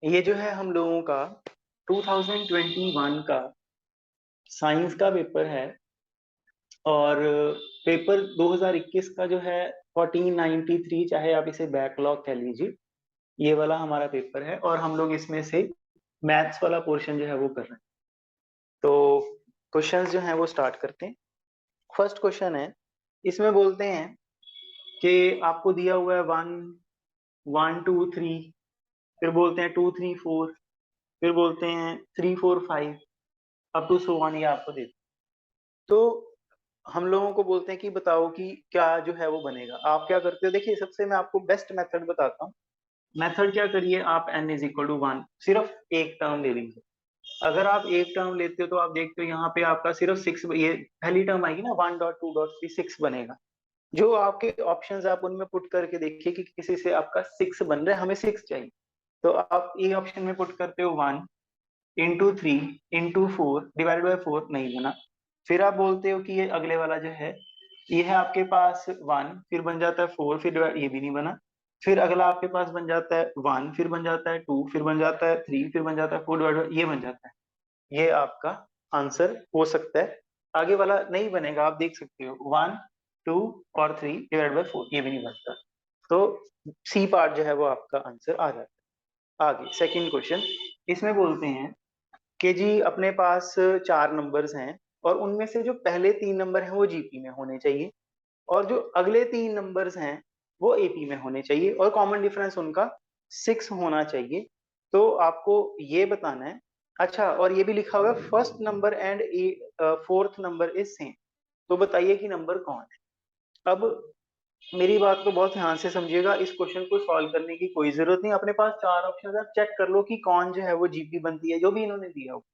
ये जो है हम लोगों का 2021 का साइंस का पेपर है। और पेपर 2021 का जो है 1493, चाहे आप इसे बैकलॉग कह लीजिए, ये वाला हमारा पेपर है और हम लोग इसमें से मैथ्स वाला पोर्शन जो है वो कर रहे हैं। तो क्वेश्चंस जो हैं वो स्टार्ट करते हैं। फर्स्ट क्वेश्चन है, इसमें बोलते हैं कि आपको दिया हुआ है 1 1 2 3, फिर बोलते हैं 2 3 4, फिर बोलते हैं 3 4 5 अप टू सो वन, ये आपको देते हैं। तो हम लोगों को बोलते हैं कि बताओ कि क्या जो है वो बनेगा। आप क्या करते हो, देखिए सबसे मैं आपको बेस्ट मेथड बताता हूँ। मेथड क्या करिए, आप n = 1 सिर्फ एक टर्म ले लीजिए। अगर आप एक टर्म लेते हो तो आप देखते हो यहाँ पे आपका सिर्फ 6, ये पहली टर्म आएगी ना, 1.2.3 6 बनेगा। जो आपके ऑप्शंस आप उनमें पुट करके देखिए कि किसी से आपका 6 बन रहा है, हमें 6 चाहिए। तो आप ए ऑप्शन में पुट करते हो 1 × 3 × 4 डिवाइडेड बाय 4, नहीं बना। फिर आप बोलते हो कि ये अगले वाला जो है, ये है आपके पास 1, फिर बन जाता है 4, फिर ये भी नहीं बना। फिर अगला आपके पास बन जाता है 1, फिर बन जाता है 2, फिर बन जाता है 3, फिर बन जाता है 4 डिवाइडेड, ये बन जाता है। ये आपका आंसर हो सकता है। आगे वाला नहीं बनेगा, आप देख सकते हो 1 2 और 3 डिवाइड बाय 4, ये भी नहीं बनता। तो सी पार्ट जो है वो आपका आंसर आ जाता है। आगे सेकंड क्वेश्चन, इसमें बोलते हैं कि जी अपने पास 4 नंबर्स हैं और उनमें से जो पहले 3 नंबर हैं वो जीपी में होने चाहिए और जो अगले 3 नंबर्स हैं वो एपी में होने चाहिए और कॉमन डिफरेंस उनका 6 होना चाहिए। तो आपको ये बताना है। अच्छा, और ये भी लिखा हुआ है first number and fourth number is same. तो बताइए कि नंबर कौन है। अब मेरी बात को बहुत ध्यान से समझिएगा, इस क्वेश्चन को सॉल्व करने की कोई जरूरत नहीं। अपने पास 4 ऑप्शन है, चेक कर लो कि कौन जो है वो जीपी बनती है, जो भी इन्होंने दिया हो।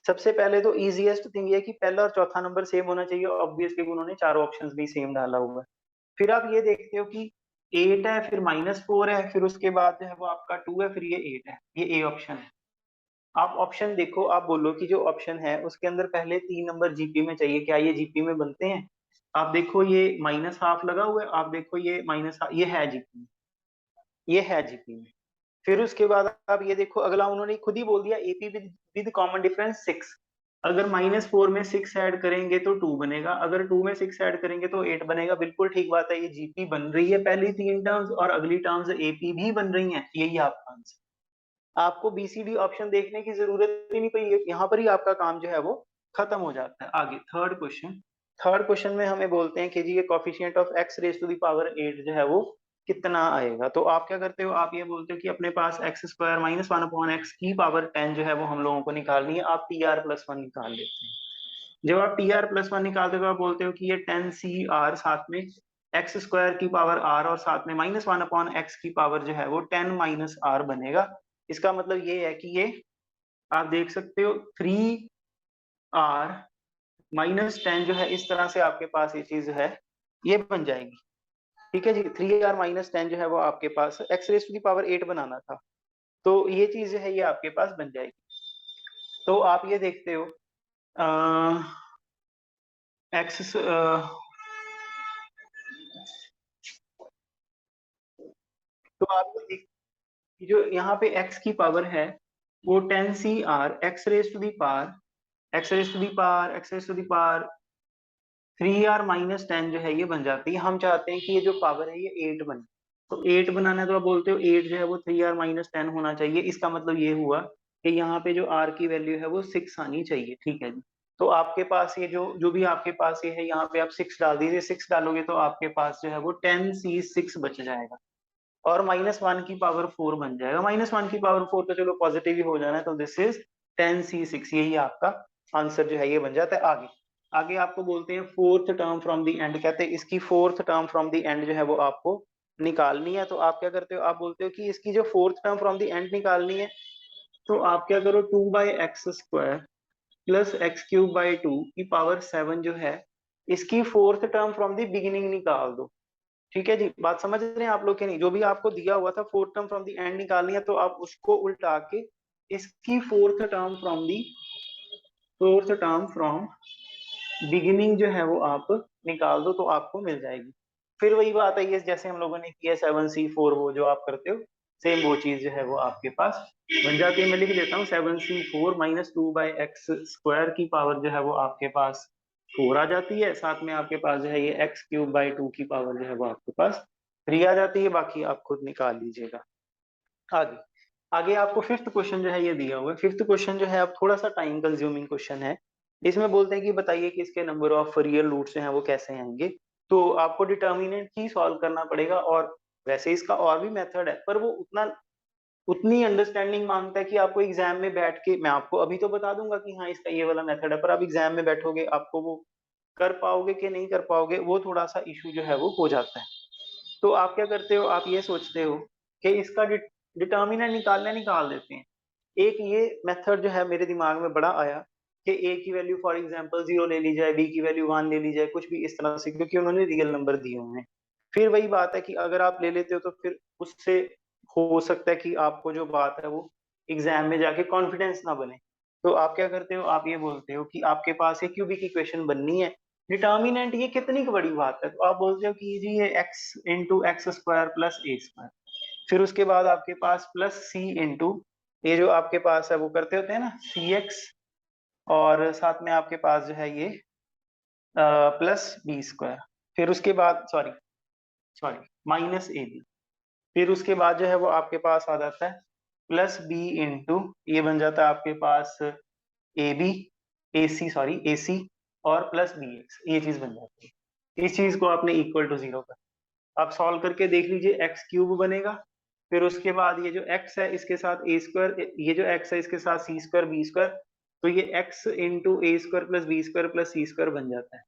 सबसे पहले तो इजीएस्ट थिंग ये है कि पहला और चौथा नंबर सेम होना चाहिए, ऑब्वियसली उन्होंने चारों ऑप्शंस भी सेम डाला हुआ है। फिर आप ये देखते हो कि 8 है, फिर -4 है, फिर उसके बाद जो है वो आपका 2 है, फिर ये 8 है, ये ए ऑप्शन है। आप ऑप्शन देखो, आप बोलो कि जो ऑप्शन है उसके अंदर पहले 3 नंबर जीपी में चाहिए, क्या ये जीपी में बनते हैं। आप देखो ये -½ लगा हुआ है, आप देखो ये -½ ये है जीपी में, ये है जीपी में। फिर उसके बाद आप ये देखो, अगला उन्होंने खुद ही बोल दिया AP with with common difference 6। अगर -4 में 6 ऐड करेंगे तो 2 बनेगा, अगर 2 में 6 ऐड करेंगे तो 8 बनेगा। बिल्कुल ठीक बात है, ये जीपी बन रही है पहली 3 टर्म्स और अगली टर्म्स एपी भी बन रही हैं। यही आपका आंसर। आपको बीसीडी ऑप्शन देखने की जरूरत ही नहीं पड़ी, यहाँ पर ही आपका काम जो है वो खत्म हो जाता है। आगे थर्ड क्वेश्चन, थर्ड क्वेश्चन में हमें बोलते हैं कि जी ये coefficient of x raise to the power 8 जो है वो कितना आएगा। तो आप क्या करते हो, आप ये बोलते हो कि अपने पास x² -1/x की पावर 10 जो है वो हम लोगों को निकालनी है। आप tr+1 निकाल लेते हैं। जब आप tr+1 निकालते हो आप बोलते हो कि ये 10cr साथ में x² की पावर r और साथ में -1/x की पावर जो है वो 10 - r बनेगा। इसका मतलब ये है कि ये आप देख सकते हो 3r - 10 जो है, इस तरह से आपके पास ये चीज है ये बन जाएगी। ठीक है जी, 3r - 10 जो है वो आपके पास x⁻⁸ बनाना था, तो ये चीज जो है ये आपके पास बन जाएगी। तो आप ये देखते हो एक्स, तो आप ये देख कि जो यहाँ पे x की पावर है वो 10cr x⁻⁷ 3r - 10 जो है ये बन जाती है। हम चाहते हैं कि ये जो पावर है ये 8 बने। तो 8 बनाना है तो आप बोलते हो 8 जो है वो 3r - 10 होना चाहिए। इसका मतलब ये हुआ कि यहाँ पे जो r की वैल्यू है वो 6 आनी चाहिए। ठीक है जी। तो आपके पास ये जो जो भी आपके पास ये है, यहाँ पे आप 6 डाल दीजिए। 6 डालोगे तो आपके पास जो है वो 10c6 बच जाएगा और -1 की पावर 4 बन जाएगा। -1 की पावर 4 तो चलो पॉजिटिव ही हो जाना है, तो दिस इज 10c6, यही आपका आंसर जो है ये बन जाता है। आगे आगे आपको बोलते हैं fourth term from the end, कहते हैं इसकी fourth term from the end जो है वो आपको निकालनी है। तो आप क्या करते हो, आप बोलते हो कि इसकी जो fourth term from the end निकालनी है, तो आप क्या करो, 2/x² + x³ की पावर 7 जो है इसकी fourth term from the beginning निकाल दो। ठीक है जी, बात समझ रहे हैं आप लोग के नहीं। जो भी आपको दिया हुआ था fourth term from the end निकालनी है, तो आप उसको उल्टा के इसकी फोर्थ टर्म फ्रॉम बिगिनिंग जो है वो आप निकाल दो, तो आपको मिल जाएगी। फिर वही बात है, ये जैसे हम लोगों ने किया 7c4 वो जो आप करते हो, सेम वो चीज जो है वो आपके पास बन जाती है। मैं लिख देता हूँ 7c4 माइनस 2/x² की पावर जो है वो आपके पास 4 आ जाती है। साथ में आपके पास जो है ये x³/2 की पावर जो है वो आपके पास 3 आ जाती है। बाकी आप खुद निकाल लीजिएगा। आगे आगे आपको फिफ्थ क्वेश्चन जो है ये दिया हुआ है। फिफ्थ क्वेश्चन जो है अब थोड़ा सा टाइम कंज्यूमिंग क्वेश्चन है। इसमें बोलते हैं कि बताइए कि इसके नंबर ऑफ रियल रूट्स जो हैं वो कैसे आएंगे। तो आपको डिटर्मिनेंट ही सॉल्व करना पड़ेगा। और वैसे इसका और भी मेथड है, पर वो उतनी अंडरस्टैंडिंग मांगता है कि आपको एग्जाम में बैठ के, मैं आपको अभी तो बता दूंगा कि हाँ इसका ये वाला मेथड है, पर आप एग्जाम में बैठोगे आपको वो कर पाओगे कि नहीं कर पाओगे, वो थोड़ा सा इशू जो है वो हो जाता है। तो आप क्या करते हो, आप ये सोचते हो कि इसका डिटर्मिनेंट निकालना, निकाल देते हैं। एक ये मेथड जो है मेरे दिमाग में बड़ा आया कि ए की वैल्यू फॉर एग्जांपल 0 ले ली जाए, बी की वैल्यू 1 ले ली जाए, कुछ भी इस तरह से, क्योंकि उन्होंने रियल नंबर दिए हुए हैं। फिर वही बात है कि अगर आप ले लेते हो तो फिर उससे हो सकता है कि आपको जो बात है वो एग्जाम में जाके कॉन्फिडेंस ना बने। तो आप क्या करते हो, आप ये बोलते हो कि आपके पास एक क्यूबिक इक्वेशन बननी है, डिटर्मिनेंट ये कितनी की बड़ी बात है, तो आप बोलते हो कि जी ये x into x square plus ए स्क्वायर। फिर उसके बाद आपके पास प्लस c इंटू ये जो आपके पास है वो करते होते हैं ना cx, और साथ में आपके पास जो है ये प्लस बी स्क्वायर। फिर उसके बाद sorry sorry minus A B. फिर उसके बाद जो है वो आपके पास आ जाता है प्लस बी इंटू ये बन जाता है आपके पास A B, A C sorry ए सी, और प्लस बी एक्स, ये चीज बन जाती है। इस चीज को आपने इक्वल टू 0 कर, आप सॉल्व करके देख लीजिए, x³ बनेगा। फिर उसके बाद ये जो x है इसके साथ ए स्क्वायर, ये जो x है इसके साथ c² b², तो ये x into a square plus B square plus C square बन जाता है।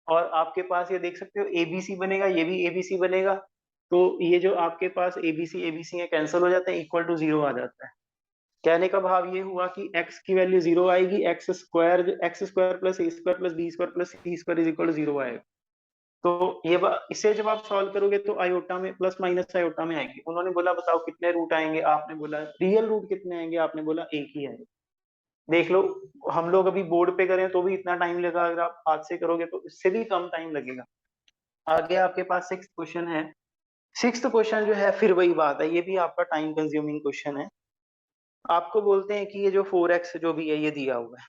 और आपके पास ये देख सकते हो एबीसी बनेगा, ये भी एबीसी बनेगा। तो ये जो आपके पास एबीसी एबीसी है कैंसिल हो जाते हैं, इक्वल टू 0 आ जाता है। कहने का भाव ये हुआ कि x की वैल्यू 0 आएगी, x² plus A square plus B square plus C square is equal to 0 आएगा। तो ये इसे जब आप सॉल्व करोगे तो आयोटा में प्लस माइनस आयोटा में आएंगे। उन्होंने बोला बताओ कितने रूट आएंगे, आपने बोला रियल रूट कितने आएंगे, आपने बोला एक ही आएगा। देख लो, हम लोग अभी बोर्ड पे करें तो भी इतना टाइम लगा, अगर आप हाथ से करोगे तो इससे भी कम टाइम लगेगा। आगे आपके पास सिक्स्थ क्वेश्चन है। सिक्स्थ क्वेश्चन जो है फिर वही बात है, ये भी आपका टाइम कंज्यूमिंग क्वेश्चन है। आपको बोलते हैं कि ये जो 4x जो भी है ये दिया हुआ है।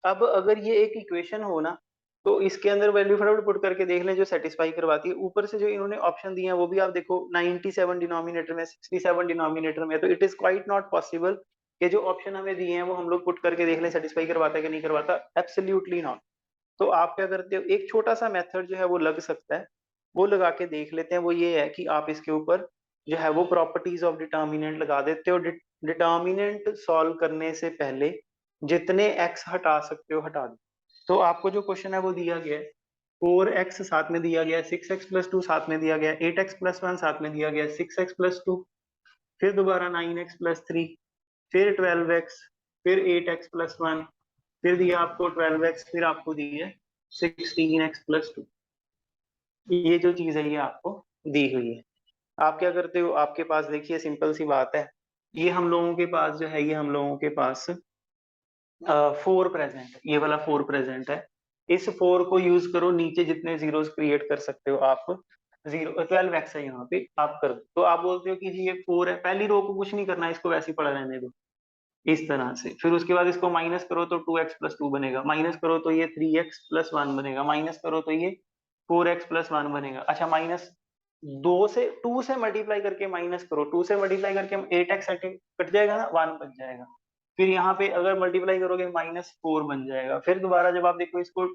अब अगर ये एक इक्वेशन हो ना, तो इसके अंदर वैल्यू फटाफट पुट करके देख लें जो सेटिस्फाई करवाती है। ऊपर से जो इन्होंने ऑप्शन दिए हैं वो भी आप देखो, 97 डिनोमिनेटर में, 67 डिनोमिनेटर में, तो it is quite not possible कि जो ऑप्शन हमें दिए हैं वो हम लोग पुट करके देख लें सेटिस्फाई करवाता है कि नहीं करवाता, एब्सोल्युटली नॉट। तो आप क्या करते हो, एक छोटा सा मेथड जो है वो लग सकता है, वो लगा के देख लेते हैं। वो ये है कि आप इसके ऊपर जो है वो प्रॉपर्टीज ऑफ डिटर्मिनेंट लगा देते हो। डिटर्मिनेंट सॉल्व करने से पहले जितने x हटा सकते हो हटा दो। तो आपको जो क्वेश्चन है वो दिया गया है 4x साथ में दिया गया है, 6x+2 साथ में दिया गया है, 8x+1 साथ में दिया गया है, 6x+2, फिर दोबारा 9x+3, फिर 12x, फिर 8x+1, फिर दिया आपको 12x, फिर आपको दी है 16x+2। ये जो चीज है ये आपको दी हुई है। आप क्या करते हो, आपके पास देखिए सिंपल सी बात है, ये हम लोगों के पास जो है ये हम लोगों के पास 4 प्रेजेंट, ये वाला 4 प्रेजेंट है। इस 4 को यूज करो, नीचे जितने जीरोस क्रिएट कर सकते हो आप, 12x है यहाँ पे, आप कर दो। तो आप बोलते हो कि जी ये 4 है, पहली रो को कुछ नहीं करना, इसको वैसे ही पड़ा रहने दो इस तरह से। फिर उसके बाद इसको माइनस करो तो 2x+2 बनेगा, माइनस करो तो ये 3x+1 बनेगा, माइनस करो तो ये 4x+1 बनेगा। अच्छा माइनस 2 से मल्टीप्लाई करके माइनस करो, 2 से मल्टीप्लाई करके 8x कट जाएगा ना, 1 बच जाएगा। फिर यहाँ पे अगर मल्टीप्लाई करोगे -4 बन जाएगा। फिर दोबारा जब आप देखो इसको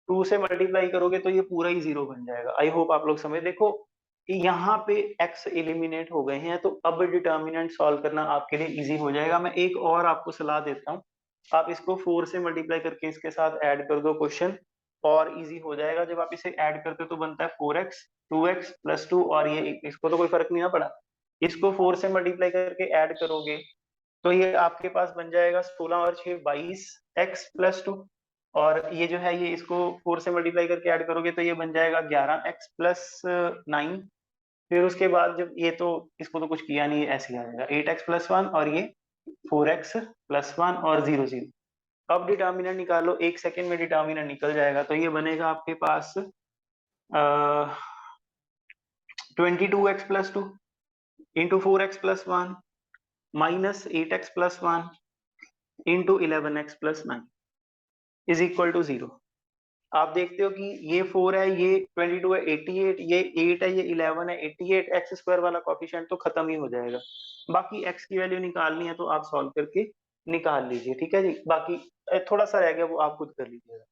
2 से मल्टीप्लाई करोगे तो ये पूरा ही 0 बन जाएगा। आई होप आप लोग समझ, देखो यहाँ पे x एलिमिनेट हो गए हैं, तो अब डिटर्मिनेंट सॉल्व करना आपके लिए इजी हो जाएगा। मैं एक और आपको सलाह देता हूँ, आप इसको 4 से मल्टीप्लाई करके इसके साथ ऐड कर दो क्वेश्चन, और इजी हो जाएगा। जब आप इसे ऐड करते हो तो बनता है 4x 2x+2, और ये इसको तो कोई फर्क नहीं ना पड़ा। इसको 4 से मल्टीप्लाई करके ऐड करोगे तो ये आपके पास बन जाएगा 16 और 6 22x+2, और ये जो है ये इसको 4 से मल्टीप्लाई करके ऐड करोगे तो ये बन जाएगा 11x+9। फिर उसके बाद जब ये तो इसको तो कुछ किया नहीं, ऐसे ही आ जाएगा 8x+1, और ये 4x+1 और 0 0। अब डिटर्मिनेंट निकालो, 1 सेकेंड में डिटर्मिनेंट निकल जाएगा। तो ये बनेगा आपके पास 22x+2, into 4x plus 1 minus 8x plus 1 into 11x plus 9 is equal to 0। आप देखते हो कि ये 4 है, ये 22 है 88, ये 8 है, ये 11 है 88, एक्स स्क्वायर वाला कोफिशिएंट तो खत्म ही हो जाएगा। बाकी एक्स की वैल्यू निकालनी है तो आप सॉल्व करके निकाल लीजिए, ठीक है जी। बाकी थोड़ा सा रह गया वो आप खुद कर लीजिएगा।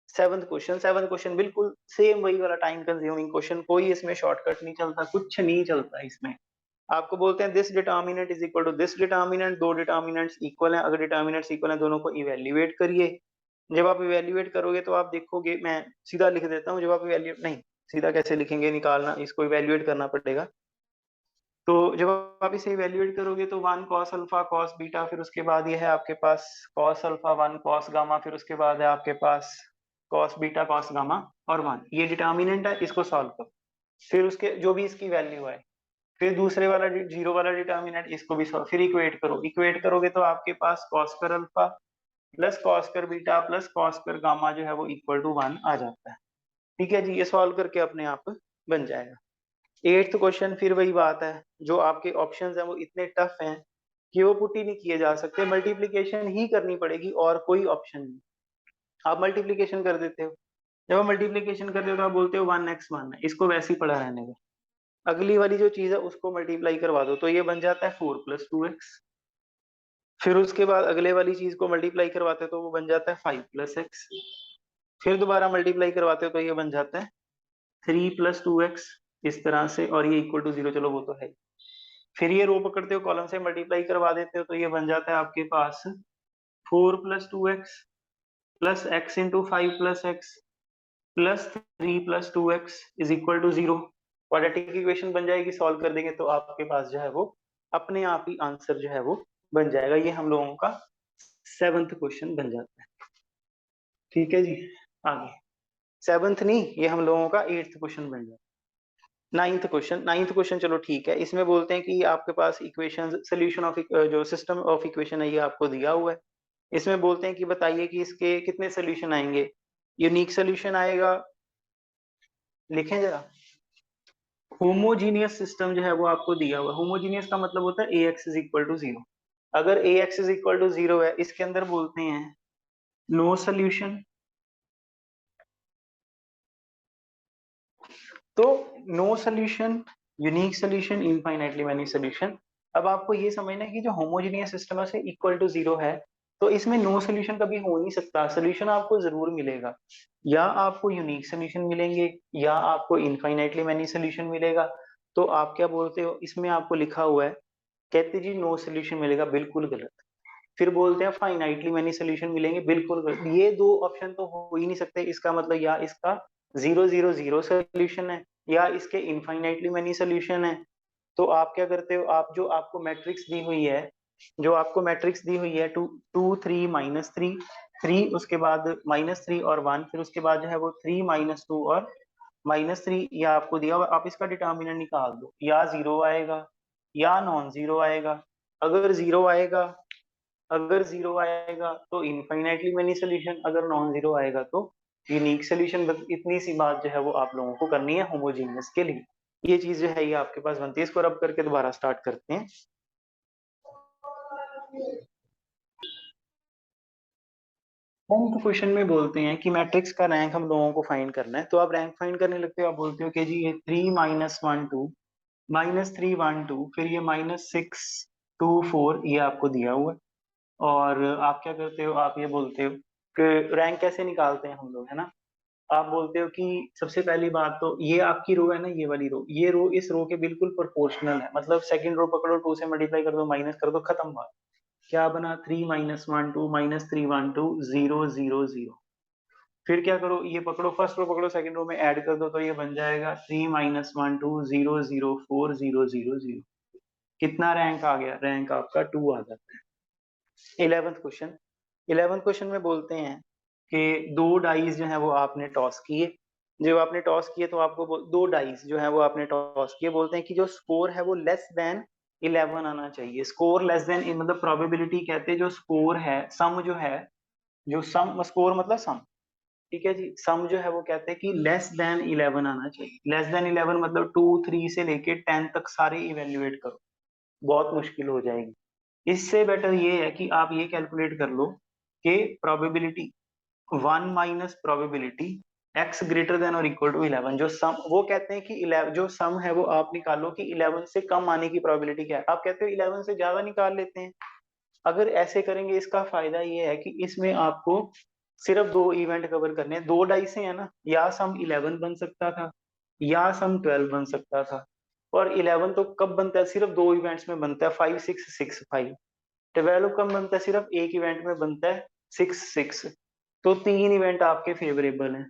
सेवंथ क्वेश्चन बिल्कुल सेम वही वाला टाइम कंज्यूमिंग क्वेश्चन, कोई इसमें शॉर्टकट नहीं चलता, कुछ नहीं चलता इसमें। आपको बोलते हैं this determinant is equal to this determinant, दो डिटर्मिनेंट्स इक्वल हैं, अगर डिटर्मिनेंट्स इक्वल हैं दोनों को इवेल्युएट करिए। जब आप इवेल्युएट करोगे तो आप देखोगे, मैं सीधा लिख देता हूँ, जब आप इवेल्युएट नहीं, सीधा कैसे लिखेंगे, निकालना, इसको इवेल्युएट करना पड़ेगा। तो जब आप इसे इवेल्युएट करोगे तो 1 cos अल्फा cos बीटा, फिर उसके बाद ये है आपके पास cos अल्फा 1 cos गामा, फिर उसके बाद है आपके पास cos बीटा cos गामा और 1, ये डिटर्मिनेंट है, इसको सॉल्व करो। फिर उसके जो भी इसकी वैल्यू है, फिर दूसरे वाला जीरो वाला डिटर्मिनेंट, इसको भी सॉल्व, फिर इक्वेट करो, इक्वेट करोगे तो आपके पास cos square alpha plus cos square beta plus cos square gamma जो है वो इक्वल टू 1 आ जाता है। ठीक है जी, ये सॉल्व करके अपने आप बन जाएगा। एट्थ क्वेश्चन फिर वही बात है, जो आपके ऑप्शंस हैं वो इतने टफ हैं कि वो पुट ही नहीं किए जा सकते, मल्टीप्लिकेशन ही करनी पड़ेगी और कोई ऑप्शन नहीं। आप मल्टीप्लिकेशन कर देते हो, जब आप मल्टीप्लिकेशन करते हो तो आप बोलते हो 1x 1 है, इसको वैसे ही पड़ा रहने दो, अगली वाली जो चीज है उसको मल्टीप्लाई करवा दो तो ये बन जाता है 4 प्लस 2x। फिर उसके बाद अगले वाली चीज को मल्टीप्लाई करवाते हो तो वो बन जाता है 5 प्लस एक्स। फिर दोबारा मल्टीप्लाई करवाते हो तो ये बन जाता है 3 प्लस 2x, इस तरह से, और ये इक्वल टू 0, चलो वो तो है। फिर ये रो पकड़ते हो, कॉलम से मल्टीप्लाई करवा देते हो तो ये बन जाता है आपके पास 4 plus 2x plus x into 5 plus X plus 3 plus 2x is equal to 0। Quadratic equation बन जाएगी, सॉल्व कर देंगे तो आपके पास जो है वो अपने आप ही आंसर जो है वो बन जाएगा। ये हम लोगों का सेवंथ क्वेश्चन बन जाता है। ठीक है जी, आगे सेवंथ नहीं, ये हम लोगों का एट्थ क्वेश्चन बन जाता है। नाइन्थ क्वेश्चन चलो ठीक है, इसमें बोलते हैं कि आपके पास इक्वेशन सोल्यूशन ऑफ जो सिस्टम ऑफ इक्वेशन है ये आपको दिया हुआ है। इसमें बोलते हैं कि बताइए कि इसके कितने सोल्यूशन आएंगे। यूनिक सोल्यूशन आएगा, लिखें जरा, होमोजीनियस सिस्टम जो है वो आपको दिया हुआ है। होमोजीनियस का मतलब होता है ax इज इक्वल टू 0। अगर ax इज इक्वल टू 0 है, इसके अंदर बोलते हैं नो सोल्यूशन। तो no solution, unique solution, infinitely many solution. अब आपको ये समझना है कि जो होमोजीनियस सिस्टम है इक्वल टू 0 है, तो इसमें नो सोल्यूशन कभी हो नहीं सकता, सोल्यूशन आपको जरूर मिलेगा। या आपको यूनिक सोल्यूशन मिलेंगे या आपको इनफाइनाइटली मैनी सोल्यूशन मिलेगा। तो आप क्या बोलते हो, इसमें आपको लिखा हुआ है, कहते जी नो सोल्यूशन मिलेगा, बिल्कुल गलत। फिर बोलते हैं फाइनाइटली मैनी सोल्यूशन मिलेंगे, बिल्कुल गलत। ये दो ऑप्शन तो हो ही नहीं सकते, इसका मतलब या इसका 0 0 0 सोल्यूशन है या इसके इनफाइनाइटली मैनी सोल्यूशन है। तो आप क्या करते हो, आप जो आपको मैट्रिक्स दी हुई है, जो आपको मैट्रिक्स दी हुई है 2 2 3 -3 3, उसके बाद -3 और 1, फिर उसके बाद जो है वो 3 -2 और -3, ये आपको दिया हुआ, आप इसका डिटर्मिनेंट निकाल दो, या 0 आएगा या नॉन जीरो आएगा। अगर जीरो आएगा अगर जीरो आएगा तो इनफाइनाइटली मैनी सोल्यूशन, अगर नॉन जीरो आएगा तो यूनिक सोल्यूशन। बस इतनी सी बात जो है वो आप लोगों को करनी है होमोजीनियस के लिए। ये चीज जो है ये आपके पास बनती है। इसको रब करके दोबारा स्टार्ट करते हैं। टेंथ क्वेश्चन में बोलते हैं कि मैट्रिक्स का रैंक हम लोगों को फाइंड करना है। तो आप रैंक फाइंड करने लगते हो, आप बोलते हो कि जी ये 3 -1 2 -3 1 2, फिर ये -6 2 4, ये आपको दिया हुआ है। और आप क्या करते हो, आप ये बोलते हो कि रैंक कैसे निकालते हैं हम लोग, है ना। आप बोलते हो कि सबसे पहली बात तो ये आपकी रो है ना, ये वाली रो, ये रो इस रो के बिल्कुल प्रोपोर्शनल है, मतलब सेकंड रो पकड़ो, 2 से मल्टीप्लाई कर दो, माइनस कर दो, खत्म बात। क्या बना, 3 -1 2 -3 1 2 0 0 0। फिर क्या करो, ये पकड़ो, फर्स्ट रो पकड़ो, सेकंड रो में ऐड कर दो तो ये बन जाएगा 3 -1 2 0 0 4 0 0 0। कितना रैंक आ गया, रैंक आपका 2 आ जाता है। 11th क्वेश्चन में बोलते हैं कि दो डाइस जो है वो आपने टॉस किए। जब आपने टॉस किए तो आपको दो डाइस जो है वो आपने टॉस किए, बोलते हैं कि जो स्कोर है वो लेस देन 11 आना चाहिए। स्कोर लेस देन मतलब प्रोबेबिलिटी कहते हैं, जो स्कोर है, सम जो है, जो सम, स्कोर मतलब सम, ठीक है जी, सम जो है वो कहते हैं कि लेस देन 11 आना चाहिए। लेस देन 11 मतलब 2 3 से लेके 10 तक सारे इवेल्युएट करो। बहुत मुश्किल हो जाएगी। इससे बेटर ये है कि आप ये कैलकुलेट कर लो कि probability 1 minus probability x greater than और इक्वल टू 11, जो सम, वो कहते हैं कि 11 जो सम है वो आप निकालो कि 11 से कम आने की प्रोबेबिलिटी क्या है। आप कहते हो 11 से ज्यादा निकाल लेते हैं। अगर ऐसे करेंगे इसका फायदा ये है कि इसमें आपको सिर्फ दो इवेंट कवर करने हैं। दो डाई से है ना, या सम 11 बन सकता था या सम 12 बन सकता था। और 11 तो कब बनता है, सिर्फ दो इवेंट्स में बनता है, 5 6 6 5। 12 कब बनता है, सिर्फ एक इवेंट में बनता है, 6 6। तो तीन इवेंट आपके फेवरेबल हैं,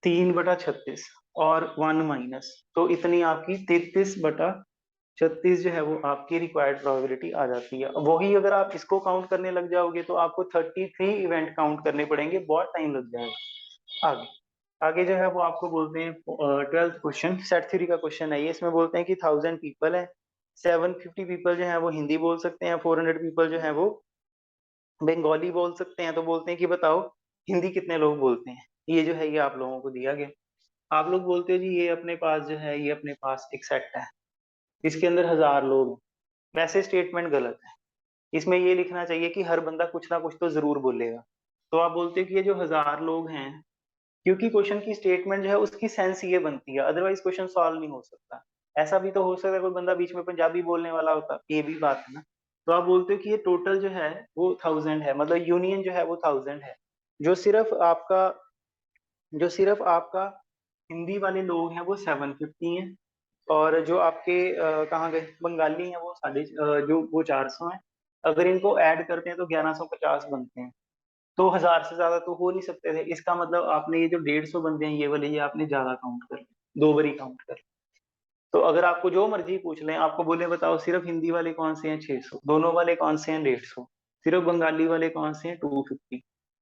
3/36 और 1 माइनस, तो इतनी आपकी 33/36 जो है वो आपकी रिक्वायर्ड प्रोबेबिलिटी आ जाती है। वही अगर आप इसको काउंट करने लग जाओगे तो आपको 33 इवेंट काउंट करने पड़ेंगे, बहुत टाइम लग जाएगा। आगे आगे जो है वो आपको बोलते हैं 12th क्वेश्चन, सेट थ्योरी का क्वेश्चन है ये। इसमें बोलते हैं कि 1000 पीपल है, 750 पीपल जो है वो हिंदी बोल सकते हैं, 400 पीपल जो है वो बंगाली बोल सकते हैं। तो बोलते हैं कि बताओ हिंदी कितने लोग बोलते हैं। ये जो है ये आप लोगों को दिया गया। आप लोग बोलते हो जी ये अपने पास जो है, ये अपने पास एक सेट है, इसके अंदर 1000 लोग हैं। वैसे स्टेटमेंट गलत है, इसमें ये लिखना चाहिए कि हर बंदा कुछ ना कुछ तो जरूर बोलेगा। तो आप बोलते हो कि ये जो 1000 लोग हैं, क्योंकि क्वेश्चन की स्टेटमेंट जो है उसकी सेंस ये बनती है, अदरवाइज क्वेश्चन सॉल्व नहीं हो सकता। ऐसा भी तो हो सकता है कोई बंदा बीच में पंजाबी बोलने वाला होता, ये भी बात है ना। तो आप बोलते हो कि ये टोटल जो है वो 1000 है, मतलब यूनियन जो है वो 1000 है। जो सिर्फ आपका जो सिर्फ आपका हिंदी वाले लोग हैं वो 750 हैं, और जो आपके कहाँ गए बंगाली हैं वो जो वो 400 हैं। अगर इनको ऐड करते हैं तो 1150 बनते हैं। तो 1000 से ज्यादा तो हो नहीं सकते थे। इसका मतलब आपने ये जो 150 बंदे हैं ये वाले, ये आपने ज्यादा काउंट कर लिया, दो बारी काउंट कर लिया। तो अगर आपको जो मर्जी पूछ लें, आपको बोले बताओ सिर्फ हिंदी वाले कौन से हैं, 600, दोनों वाले कौन से हैं, 150, सिर्फ बंगाली वाले कौन से हैं, 250।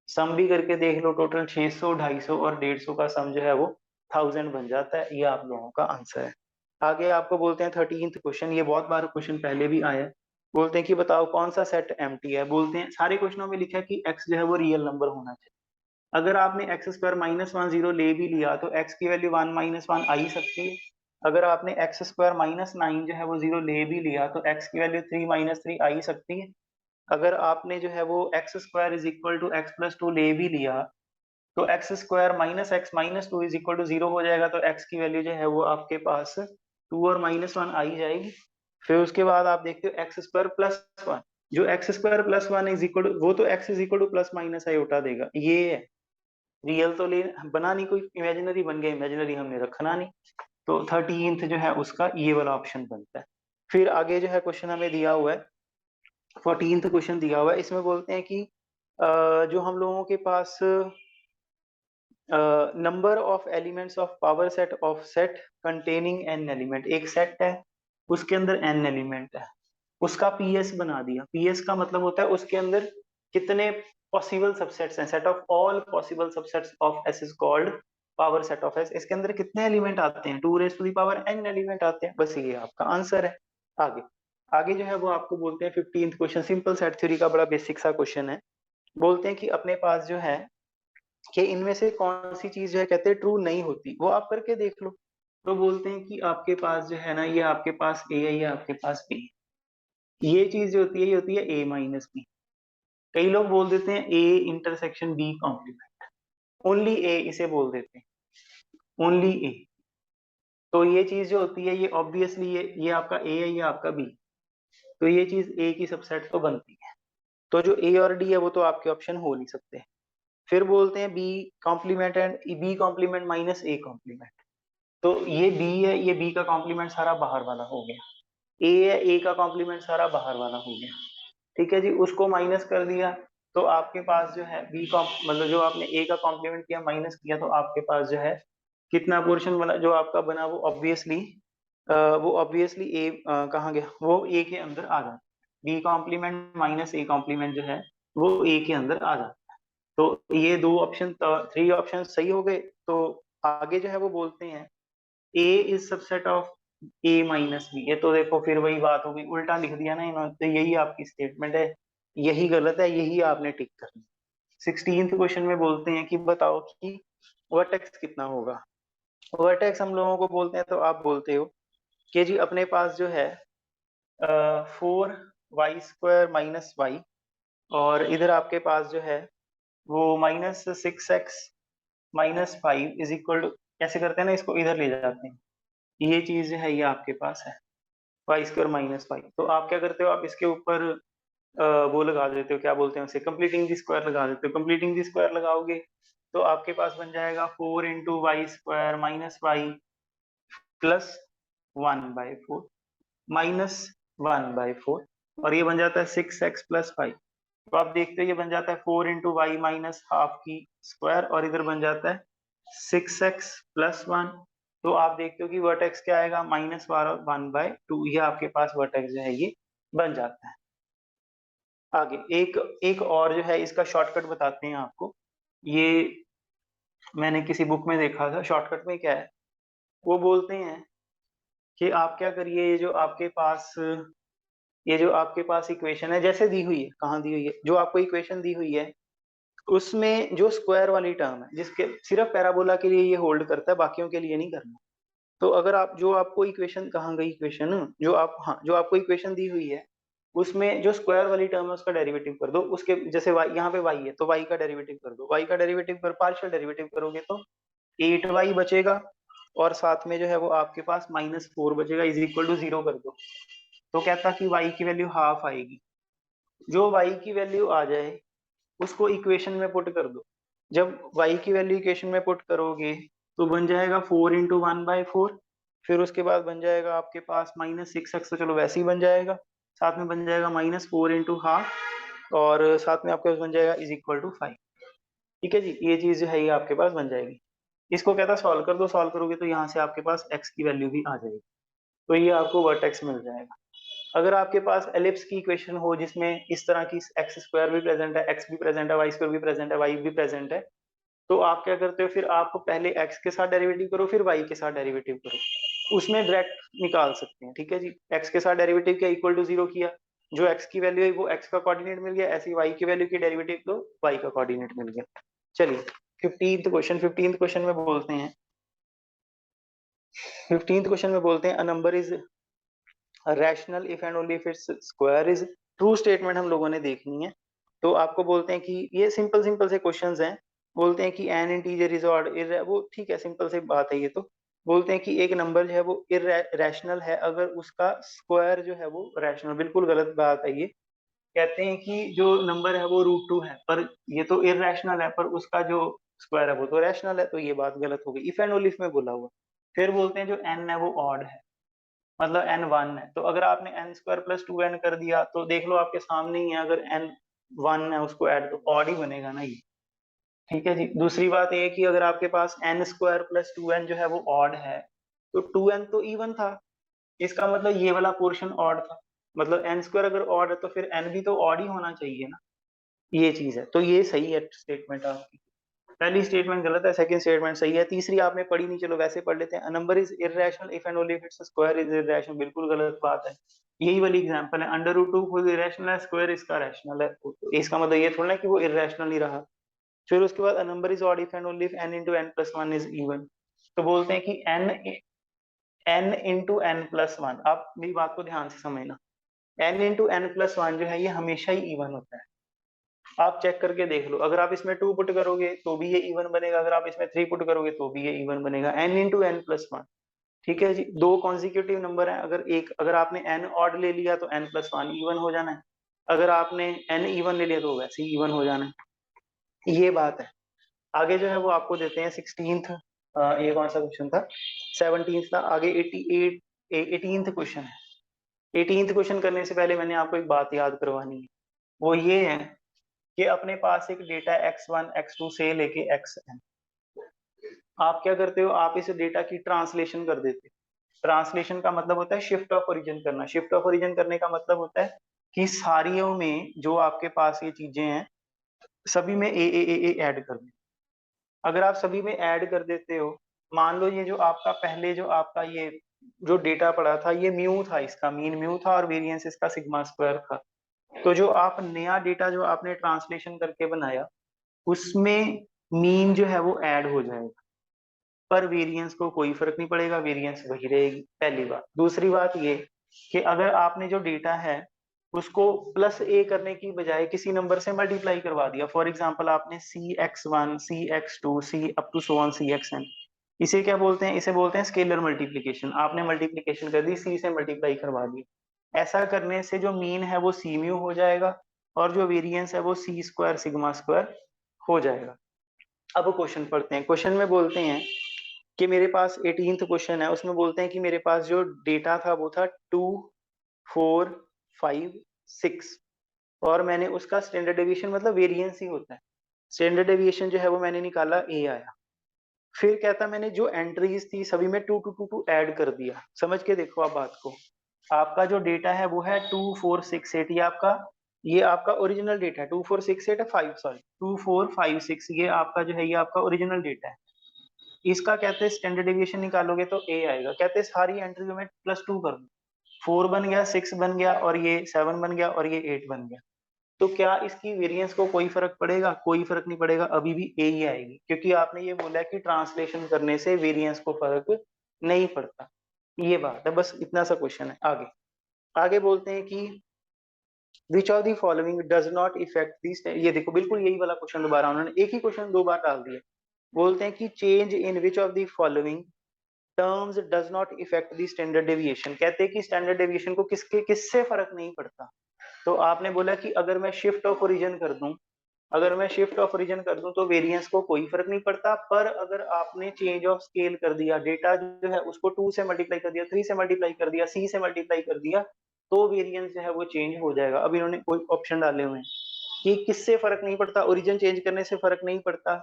सम भी करके देख लो, टोटल 600, 250 और 150 का सम जो है वो 1000 बन जाता है। ये आप लोगों का आंसर है। आगे आपको बोलते हैं 13th क्वेश्चन, ये बहुत बार क्वेश्चन पहले भी आया है। बोलते हैं कि बताओ कौन सा सेट एम्प्टी है। बोलते हैं सारे क्वेश्चनों में लिखा है कि एक्स जो है वो रियल नंबर होना चाहिए। अगर आपने एक्स स्क्वायर -1 0 ले भी लिया तो एक्स की वैल्यू 1 - 1 आ ही सकती है। अगर आपने एक्स स्क्वायर -9 जो है वो 0 ले भी लिया तो एक्स की वैल्यू 3 - 3 आ ही सकती है। अगर आपने जो है वो X square is equal to X plus two ले भी लिया तो X square -x - 2 is equal to 0 हो जाएगा, तो एक्स की वैल्यू जो है वो आपके पास 2 और -1 आ ही जाएगी। फिर उसके बाद आप देखते हो एक्स स्क्वायर प्लस वन, जो X square plus one is equal to, वो तो X is equal to plus minus iota देगा। ये है रियल, तो ले बना नहीं, कोई इमेजिनरी बन गया, इमेजिनरी हमने रखना नहीं। तो 13th जो है उसका ये वाला ऑप्शन बनता है। फिर आगे जो है क्वेश्चन हमें दिया हुआ है, 14th क्वेश्चन दिया हुआ है। इसमें बोलते हैं कि जो हम लोगों के पास number of elements of power set of set containing n element, एक सेट है उसके अंदर एन एलिमेंट है, उसका पीएस बना दिया। पीएस का मतलब होता है उसके अंदर कितने पॉसिबल सबसेट्स हैं, set of all possible subsets of S is called power set of S. इसके अंदर कितने एलिमेंट आते हैं, 2 raised to the power n element आते हैं। बस ये आपका आंसर है। आगे आगे जो है वो आपको बोलते हैं 15th question, simple set theory का बड़ा बेसिक सा क्वेश्चन है। बोलते हैं कि अपने पास जो है कि इनमें से कौन सी चीज जो है कहते हैं ट्रू नहीं होती, वो आप करके देख लो। तो बोलते हैं कि आपके पास जो है ना, ये आपके पास ए है, ये आपके पास बी, ये चीज जो होती है ये होती है A - B। कई लोग बोल देते हैं A intersection B complement, only a इसे बोल देते हैं, ओनली ए। तो ये चीज जो होती है ये ऑब्वियसली ये आपका ए है, ये आपका बी, तो ये चीज ए की सबसेट तो बनती है। तो जो ए और डी है वो तो आपके ऑप्शन हो नहीं सकते। फिर बोलते हैं B complement and B complement minus A complement. तो ये बी है, ये बी का कॉम्प्लीमेंट सारा बाहर वाला हो गया। ए है, ए का कॉम्प्लीमेंट सारा बाहर वाला हो गया। ठीक है जी, उसको माइनस कर दिया तो आपके पास जो है बी का मतलब जो आपने ए का कॉम्प्लीमेंट किया माइनस किया, तो आपके पास जो है कितना पोर्शन वाला जो आपका बना वो ऑब्वियसली ए कहाँ गया, वो ए के अंदर आ जाता है। B complement minus A complement जो है वो ए के अंदर आ जाता है। तो ये दो ऑप्शन, थ्री ऑप्शन सही हो गए। तो आगे जो है वो बोलते हैं A is subset of A - B। ये तो देखो फिर वही बात होगी, उल्टा लिख दिया ना इन्होंने, तो यही आपकी स्टेटमेंट है, यही गलत है, यही आपने टिक करना। 16th क्वेश्चन में बोलते हैं कि बताओ कि वर्टेक्स कितना होगा। वर्टेक्स हम लोगों को बोलते हैं तो आप बोलते हो कि जी अपने पास जो है 4y² माइनस वाई, और इधर आपके पास जो है वो -6x minus 5 is equal to, कैसे करते हैं ना, इसको इधर ले जाते हैं, ये चीज जो है ये आपके पास है y² माइनस 5। तो आप क्या करते हो, आप इसके ऊपर वो लगा देते हो, क्या बोलते हैं उसे, कंप्लीटिंग द स्क्वायर लगा देते हो। कंप्लीटिंग द स्क्वायर लगाओगे तो आपके पास बन जाएगा 4 into y² minus Y plus 1/4 minus 1/4, और ये बन जाता है 6x प्लस 5। तो आप देखते हो ये बन जाता है 4 इंटू वाई माइनस हाफ की स्क्वायर, और इधर बन जाता है 6x प्लस 1। तो आप देखते हो कि वर्टेक्स क्या आएगा, -1/2, ये आपके पास वर्टेक्स जो है ये बन जाता है। आगे एक एक और जो है इसका शॉर्टकट बताते हैं आपको, ये मैंने किसी बुक में देखा था। शॉर्टकट में क्या है, वो बोलते हैं कि आप क्या करिए, ये जो आपके पास इक्वेशन है जैसे दी हुई है, कहाँ दी हुई है, जो आपको इक्वेशन दी हुई है उसमें जो स्क्वायर वाली टर्म है, जिसके सिर्फ पैराबोला के लिए ये होल्ड करता है, बाकियों के लिए नहीं करना। तो अगर आप, जो आपको इक्वेशन, कहाँ गई इक्वेशन, जो आप, हाँ, जो आपको इक्वेशन दी हुई है उसमें जो स्क्वायर वाली टर्म है उसका डेरिवेटिव कर दो। उसके जैसे y, यहाँ पे y है तो y का डेरिवेटिव कर दो, y का डेरिवेटिव कर, पार्शियल डेरिवेटिव करोगे तो 8y बचेगा, और साथ में जो है वो आपके पास -4 बचेगा, इज इक्वल टू 0 कर दो। तो कहता कि y की वैल्यू हाफ आएगी। जो y की वैल्यू आ जाए उसको इक्वेशन में पुट कर दो। जब y की वैल्यू इक्वेशन में पुट करोगे तो बन जाएगा 4 इंटू 1/4, फिर उसके बाद बन जाएगा आपके पास -6x, तो चलो वैसे ही बन जाएगा, साथ में बन जाएगा -4 इंटू हाफ, और साथ में आपके पास बन जाएगा इज इक्वल टू 5। ठीक है जी, ये चीज जो है ये आपके पास बन जाएगी। इसको कहता है सॉल्व कर दो, सॉल्व करोगे तो यहाँ से आपके पास x की वैल्यू भी आ जाएगी, तो ये आपको वर्टेक्स मिल जाएगा। अगर आपके पास एलिप्स की इक्वेशन हो जिसमें इस तरह की x² भी प्रेजेंट है, x भी प्रेजेंट है, y² भी प्रेजेंट है, y भी प्रेजेंट है, तो आप क्या करते हो, फिर आप पहले x के साथ डेरिवेटिव करो, फिर y के साथ डेरिवेटिव करो, उसमें डायरेक्ट निकाल सकते हैं। ठीक है जी, x के साथ डेरिवेटिव किया, इक्वल टू 0 किया, जो x की वैल्यू है वो x का कोऑर्डिनेट मिल गया, ऐसे y की वैल्यू की डेरिवेटिव तो y का कोऑर्डिनेट मिल गया। चलिए 15th क्वेश्चन में बोलते हैं, 15th क्वेश्चन में बोलते हैं, a number is rational if and only if its square is true. Statement हम लोगों ने देखनी है। तो आपको बोलते हैं कि ये सिंपल सिंपल से क्वेश्चंस हैं। बोलते हैं कि एन इंटीजर इज ऑड, वो ठीक है, सिंपल से बात है ये। तो बोलते हैं कि एक नंबर जो है वो इरेशनल है अगर उसका स्क्वायर जो है वो रैशनल। बिल्कुल गलत बात है ये। कहते हैं कि जो नंबर है वो √2 है, पर ये तो इरेशनल है, पर उसका जो स्क्वायर है वो तो रैशनल है, तो ये बात गलत हो गई। इफ एंड ओनली इफ में बोला हुआ। फिर बोलते हैं जो एन है वो ऑड है, मतलब n 1 है, तो अगर आपने n² प्लस 2n कर दिया तो देख लो आपके सामने ही है, अगर n 1 है उसको ऐड तो ऑड ही बनेगा ना ये। ठीक है जी। दूसरी बात ये है कि अगर आपके पास n² प्लस 2n जो है वो ऑड है, तो 2n तो इवन था, इसका मतलब ये वाला पोर्शन ऑड था, मतलब n² अगर ऑड है तो फिर n भी तो ऑड ही होना चाहिए ना, ये चीज है। तो ये सही है स्टेटमेंट आपकी। पहली स्टेटमेंट गलत है, सेकंड स्टेटमेंट सही है। तीसरी आपने पढ़ी नहीं, चलो वैसे पढ़ लेते हैं। Number is irrational if and only if its square is irrational, बिल्कुल गलत बात है। यही वाली एग्जांपल है, √2 खुद इरेशनल है, स्क्वायर इसका रैशनल है, तो इसका मतलब ये थोड़ा ना कि वो इरेशनल ही रहा। फिर उसके बाद number is odd if and only if n into n plus 1 is even. तो बोलते हैं कि n इंटू n प्लस 1, आप मेरी बात को ध्यान से समझना, n इंटू n प्लस 1 जो है ये हमेशा ही इवन होता है। आप चेक करके देख लो, अगर आप इसमें 2 पुट करोगे तो भी ये इवन बनेगा, अगर आप इसमें 3 पुट करोगे तो भी ये इवन बनेगा। n into n plus 1। ठीक है जी, दो कॉन्जिक्यूटिव नंबर है, अगर आपने n ऑड ले लिया तो n प्लस 1 इवन हो जाना है, अगर आपने n इवन ले लिया तो वैसे ही इवन हो जाना है, ये बात है। आगे जो है वो आपको देते हैं 16th, ये कौन सा क्वेश्चन था, 17th था। आगे 18th क्वेश्चन है। 18th क्वेश्चन करने से पहले मैंने आपको एक बात याद करवानी है, वो ये है कि अपने पास एक डेटा x1 x2 से लेके xn, आप क्या करते हो, आप इस डेटा की ट्रांसलेशन कर देते हो। ट्रांसलेशन का मतलब होता है शिफ्ट ऑफ ओरिजिन करना। शिफ्ट ऑफ ओरिजिन करने का मतलब होता है कि सारियों में जो आपके पास ये चीजें हैं सभी में ए ऐड कर दे। अगर आप सभी में ऐड कर देते हो, मान लो ये जो आपका पहले जो आपका ये जो डेटा पड़ा था ये म्यू था, इसका मीन म्यू था और वेरिएंस इसका सिग्मा स्क्वायर था। तो जो आप नया डेटा जो आपने ट्रांसलेशन करके बनाया उसमें मीन जो है वो ऐड हो जाएगा, पर वेरिएंस को कोई फर्क नहीं पड़ेगा, वेरिएंस वही रहेगी, पहली बात। दूसरी बात ये कि अगर आपने जो डेटा है उसको प्लस ए करने की बजाय किसी नंबर से मल्टीप्लाई करवा दिया, फॉर एग्जांपल आपने CX1 CX2 C up to so on CXN, इसे क्या बोलते हैं, इसे बोलते हैं स्केलर मल्टीप्लिकेशन। आपने मल्टीप्लिकेशन कर दी, सी से मल्टीप्लाई करवा दी, ऐसा करने से जो मीन है वो सी म्यू हो जाएगा और जो वेरिएंस है वो सी स्क्वायर सिग्मा स्क्वायर हो जाएगा। अब क्वेश्चन पढ़ते हैं। क्वेश्चन में बोलते हैं कि मेरे पास 18th क्वेश्चन है, उसमें बोलते हैं कि मेरे पास जो डेटा था वो था 2 4 5 6 और मैंने उसका स्टैंडर्ड डेविएशन मतलब वेरिएंस ही होता है, स्टैंडर्ड डेविएशन जो है वो मैंने निकाला ए आया। फिर कहता मैंने जो एंट्रीज थी सभी में 2 2 2 2 ऐड कर दिया। समझ के देखो आप बात को, आपका जो डेटा है वो है 2 4 6 8, ये आपका ओरिजिनल डेटा है। 2 4 6 8 5 सॉरी 2 4 5 6 ये आपका जो है ये आपका ओरिजिनल डेटा है। इसका कहते हैं स्टैंडर्ड डेविएशन निकालोगे तो ए आएगा। कहते हैं सारी एंट्री में +2 कर दो, 4 बन गया, 6 बन गया और ये 7 बन गया और ये 8 बन गया। तो क्या इसकी वेरिएंस को कोई फर्क पड़ेगा? कोई फर्क नहीं पड़ेगा, अभी भी ए ही आएगी, क्योंकि आपने ये बोला कि ट्रांसलेशन करने से वेरिएंस को फर्क नहीं पड़ता। ये बात है, बस इतना सा क्वेश्चन है। आगे आगे बोलते हैं कि which of the following does not effect this, ये देखो बिल्कुल यही वाला क्वेश्चन दोबारा उन्होंने एक ही क्वेश्चन दो बार डाल दिया। बोलते हैं कि change in which of the following terms does not effect the standard deviation. कहते हैं कि स्टैंडर्ड डेविएशन को किससे फर्क नहीं पड़ता। तो आपने बोला कि अगर मैं शिफ्ट ऑफ ओरिजिन कर दूं, अगर मैं शिफ्ट ऑफ ओरिजिन कर दूं तो वेरिएंस को कोई फर्क नहीं पड़ता, पर अगर आपने चेंज ऑफ स्केल कर दिया, डेटा जो है उसको 2 से मल्टीप्लाई कर दिया, 3 से मल्टीप्लाई कर दिया, सी से मल्टीप्लाई कर दिया, तो वेरिएंस जो है वो चेंज हो जाएगा। अब इन्होंने कोई ऑप्शन डाले हुए हैं कि किससे फर्क नहीं पड़ता, ओरिजिन चेंज करने से फर्क नहीं पड़ता,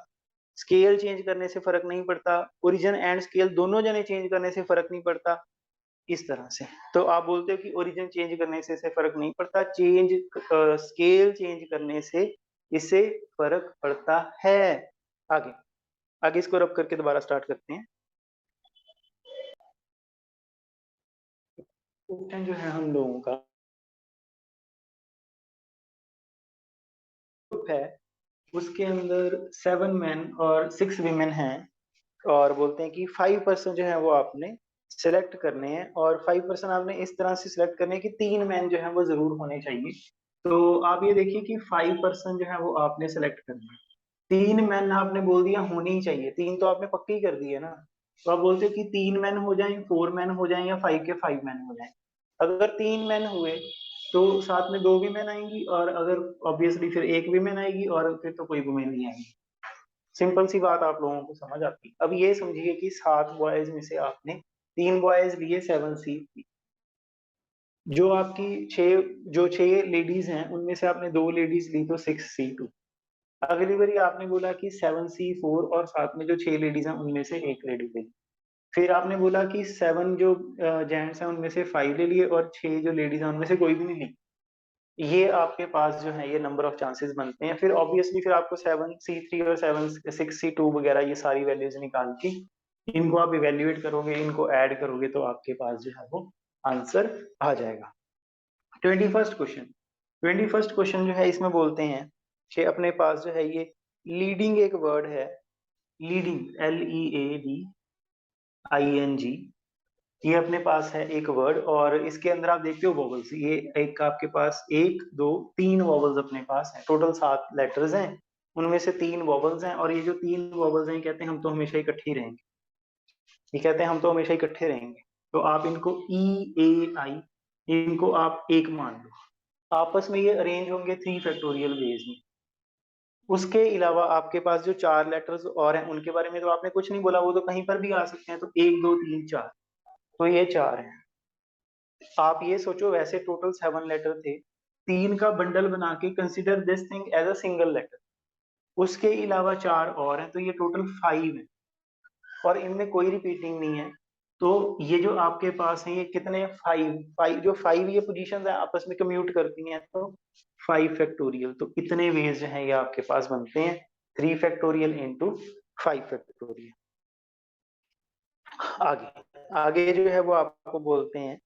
स्केल चेंज करने से फर्क नहीं पड़ता, ओरिजिन एंड स्केल दोनों जने चेंज करने से फर्क नहीं पड़ता, इस तरह से। तो आप बोलते हो कि ओरिजिन चेंज करने से फर्क नहीं पड़ता, चेंज स्केल चेंज करने से इससे फर्क पड़ता है। आगे आगे इसको रब करके दोबारा स्टार्ट करते हैं। क्वेश्चन जो है हम लोगों का ग्रुप है, उसके अंदर 7 मैन और 6 वीमेन हैं और बोलते हैं कि 5% जो है वो आपने सिलेक्ट करने हैं और 5% आपने इस तरह से सिलेक्ट करने हैं कि 3 मैन जो है वो जरूर होने चाहिए। तो आप ये देखिए कि 5% जो है वो आपने सिलेक्ट करना है। 3 मैन आपने बोल दिया होने ही चाहिए, 3 तो आपने पक्की कर दी है ना। तो आप बोलते हो कि 3 मैन हो जाएं, 4 मैन हो जाएं या 5 के 5 मैन हो जाएं। अगर 3 मैन हुए तो साथ में 2 वीमेन आएंगी और अगर ऑब्वियसली फिर 1 वीमेन आएगी और फिर तो कोई वुमेन नहीं आएगी। सिंपल सी बात आप लोगों को समझ आती। अब ये समझिए कि 7 बॉयज में से आपने 3 बॉयज लिए, 7 सीट, जो आपकी 6 लेडीज हैं उनमें से आपने 2 लेडीज ली तो 6C2। अगली बारी आपने बोला कि 7C4 और साथ में जो 6 लेडीज हैं उनमें से एक लेडी ले ली। फिर आपने बोला कि 7 जो जेंट्स हैं उनमें से 5 ले लिए और 6 जो लेडीज हैं उनमें से कोई भी नहीं ली। ये आपके पास जो है ये नंबर ऑफ चांसेस बनते हैं। फिर ऑब्वियसली फिर आपको 7C3 और 6C2 वगैरह ये सारी वैल्यूज निकाल के इनको आप इवेल्युएट करोगे, इनको ऐड करोगे तो आपके पास जो है वो आंसर आ जाएगा। 21st क्वेश्चन जो है इसमें बोलते हैं कि अपने पास जो है ये लीडिंग एक वर्ड है, लीडिंग LEADING, ये अपने पास है एक वर्ड और इसके अंदर आप देखते हो वॉवल्स, ये एक आपके पास 1 2 3 वॉवल्स अपने पास है, टोटल 7 लेटर्स हैं, उनमें से 3 वॉवल्स हैं और ये जो 3 वॉवल्स हैं कहते हैं हम तो हमेशा इकट्ठे ही रहेंगे, ये कहते हैं हम तो हमेशा इकट्ठे रहेंगे। तो आप इनको EAI, इनको आप एक मान लो, आपस में ये अरेंज होंगे 3 फैक्टोरियल वेज में। उसके अलावा आपके पास जो 4 लेटर्स और हैं उनके बारे में तो आपने कुछ नहीं बोला, वो तो कहीं पर भी आ सकते हैं, तो 1 2 3 4, तो ये 4 हैं। आप ये सोचो वैसे टोटल 7 लेटर थे, 3 का बंडल बना के consider this thing as a single letter, उसके अलावा 4 और हैं, तो ये टोटल 5 है और इनमें कोई रिपीटिंग नहीं है। तो ये जो आपके पास है ये कितने 5 जो 5 ये पोजीशंस है आपस में कम्यूट करती हैं तो 5 फैक्टोरियल, तो इतने वेज जो है ये आपके पास बनते हैं, 3 फैक्टोरियल इंटू 5 फैक्टोरियल। आगे आगे जो है वो आपको बोलते हैं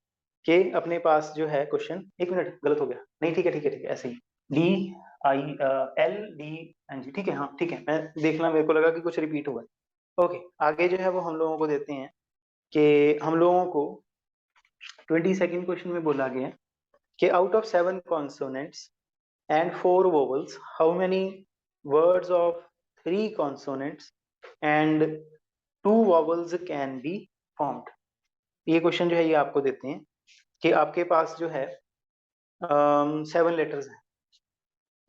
कि अपने पास जो है क्वेश्चन, एक मिनट गलत हो गया, नहीं ठीक है ठीक है ठीक है, ऐसे ही DILDNG, ठीक है, हाँ ठीक है, मैं देखना, मेरे को लगा कि कुछ रिपीट हुआ है। ओके, आगे जो है वो हम लोगों को देते हैं कि हम लोगों को 22nd क्वेश्चन में बोला गया है कि out of 7 consonants and 4 vowels, how many words of 3 consonants and 2 vowels can be formed? ये क्वेश्चन जो है ये आपको देते हैं कि आपके पास जो है 7 लेटर्स हैं,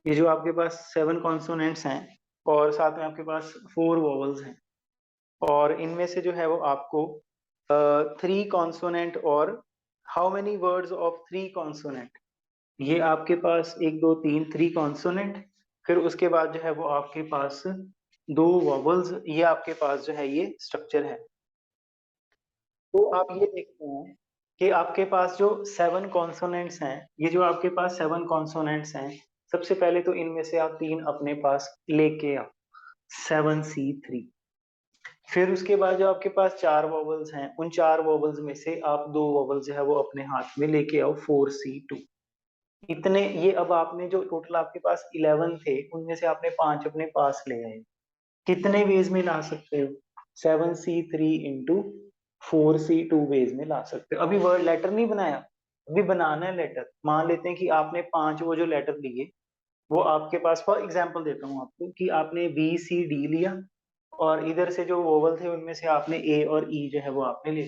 ये जो आपके पास 7 कॉन्सोनेंट्स हैं और साथ में आपके पास 4 वॉवल्स हैं, और इनमें से जो है वो आपको 3 कॉन्सोनेंट और how many words of 3 consonant, ये आपके पास 1 2 3 3 कॉन्सोनेंट, फिर उसके बाद जो है वो आपके पास 2 वॉवल्स, ये आपके पास जो है ये स्ट्रक्चर है। तो आप ये देखते हैं कि आपके पास जो 7 कॉन्सोनेंट्स हैं, ये जो आपके पास 7 कॉन्सोनेंट्स हैं, सबसे पहले तो इनमें से आप 3 अपने पास लेके आओ, 7C3। फिर उसके बाद जो आपके पास 4 वॉवल्स हैं, उन 4 वॉवल्स में से आप 2 वॉवल्स जो है वो अपने हाथ में लेके आओ, 4C2। इतने, ये अब आपने जो टोटल आपके पास 11 थे, उनमें से आपने 5 अपने पास ले आए। कितने वेज में ला सकते हो? 7C3 इंटू 4C2 वेज में ला सकते हो। अभी वर्ड लेटर नहीं बनाया, अभी बनाना है लेटर। मान लेते हैं कि आपने 5 वो जो लेटर लिए, वो आपके पास, फॉर एग्जाम्पल देता हूँ आपको, कि आपने BCD लिया और इधर से जो वोवल थे उनमें से आपने A और E जो है वो आपने ले,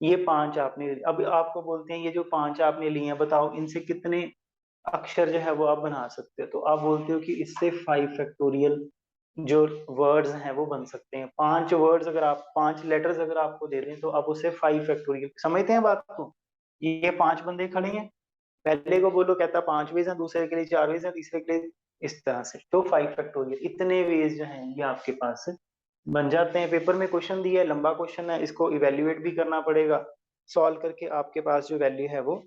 ये 5 आपने, अब आपको बोलते हैं ये जो 5 आपने लिए हैं, बताओ इनसे कितने अक्षर जो है वो आप बना सकते हो? तो आप बोलते हो कि इससे 5 फैक्टोरियल जो वर्ड्स हैं वो बन सकते हैं। 5 वर्ड्स अगर आप, 5 लेटर्स अगर आपको दे दें तो आप उसे 5 फैक्टोरियल, समझते हैं बात को? ये 5 बंदे खड़े हैं, पहले को बोलो कहता 5 वेज हैं, दूसरे के लिए 4 वेज हैं, तीसरे के लिए इस तरह से, तो 5 फैक्टोरियल, इतने वेज जो हैं ये आपके पास बन जाते हैं। पेपर में क्वेश्चन दिया है, लंबा क्वेश्चन है, इसको इवेल्युएट भी करना पड़ेगा। सॉल्व करके आपके पास जो वैल्यू है वो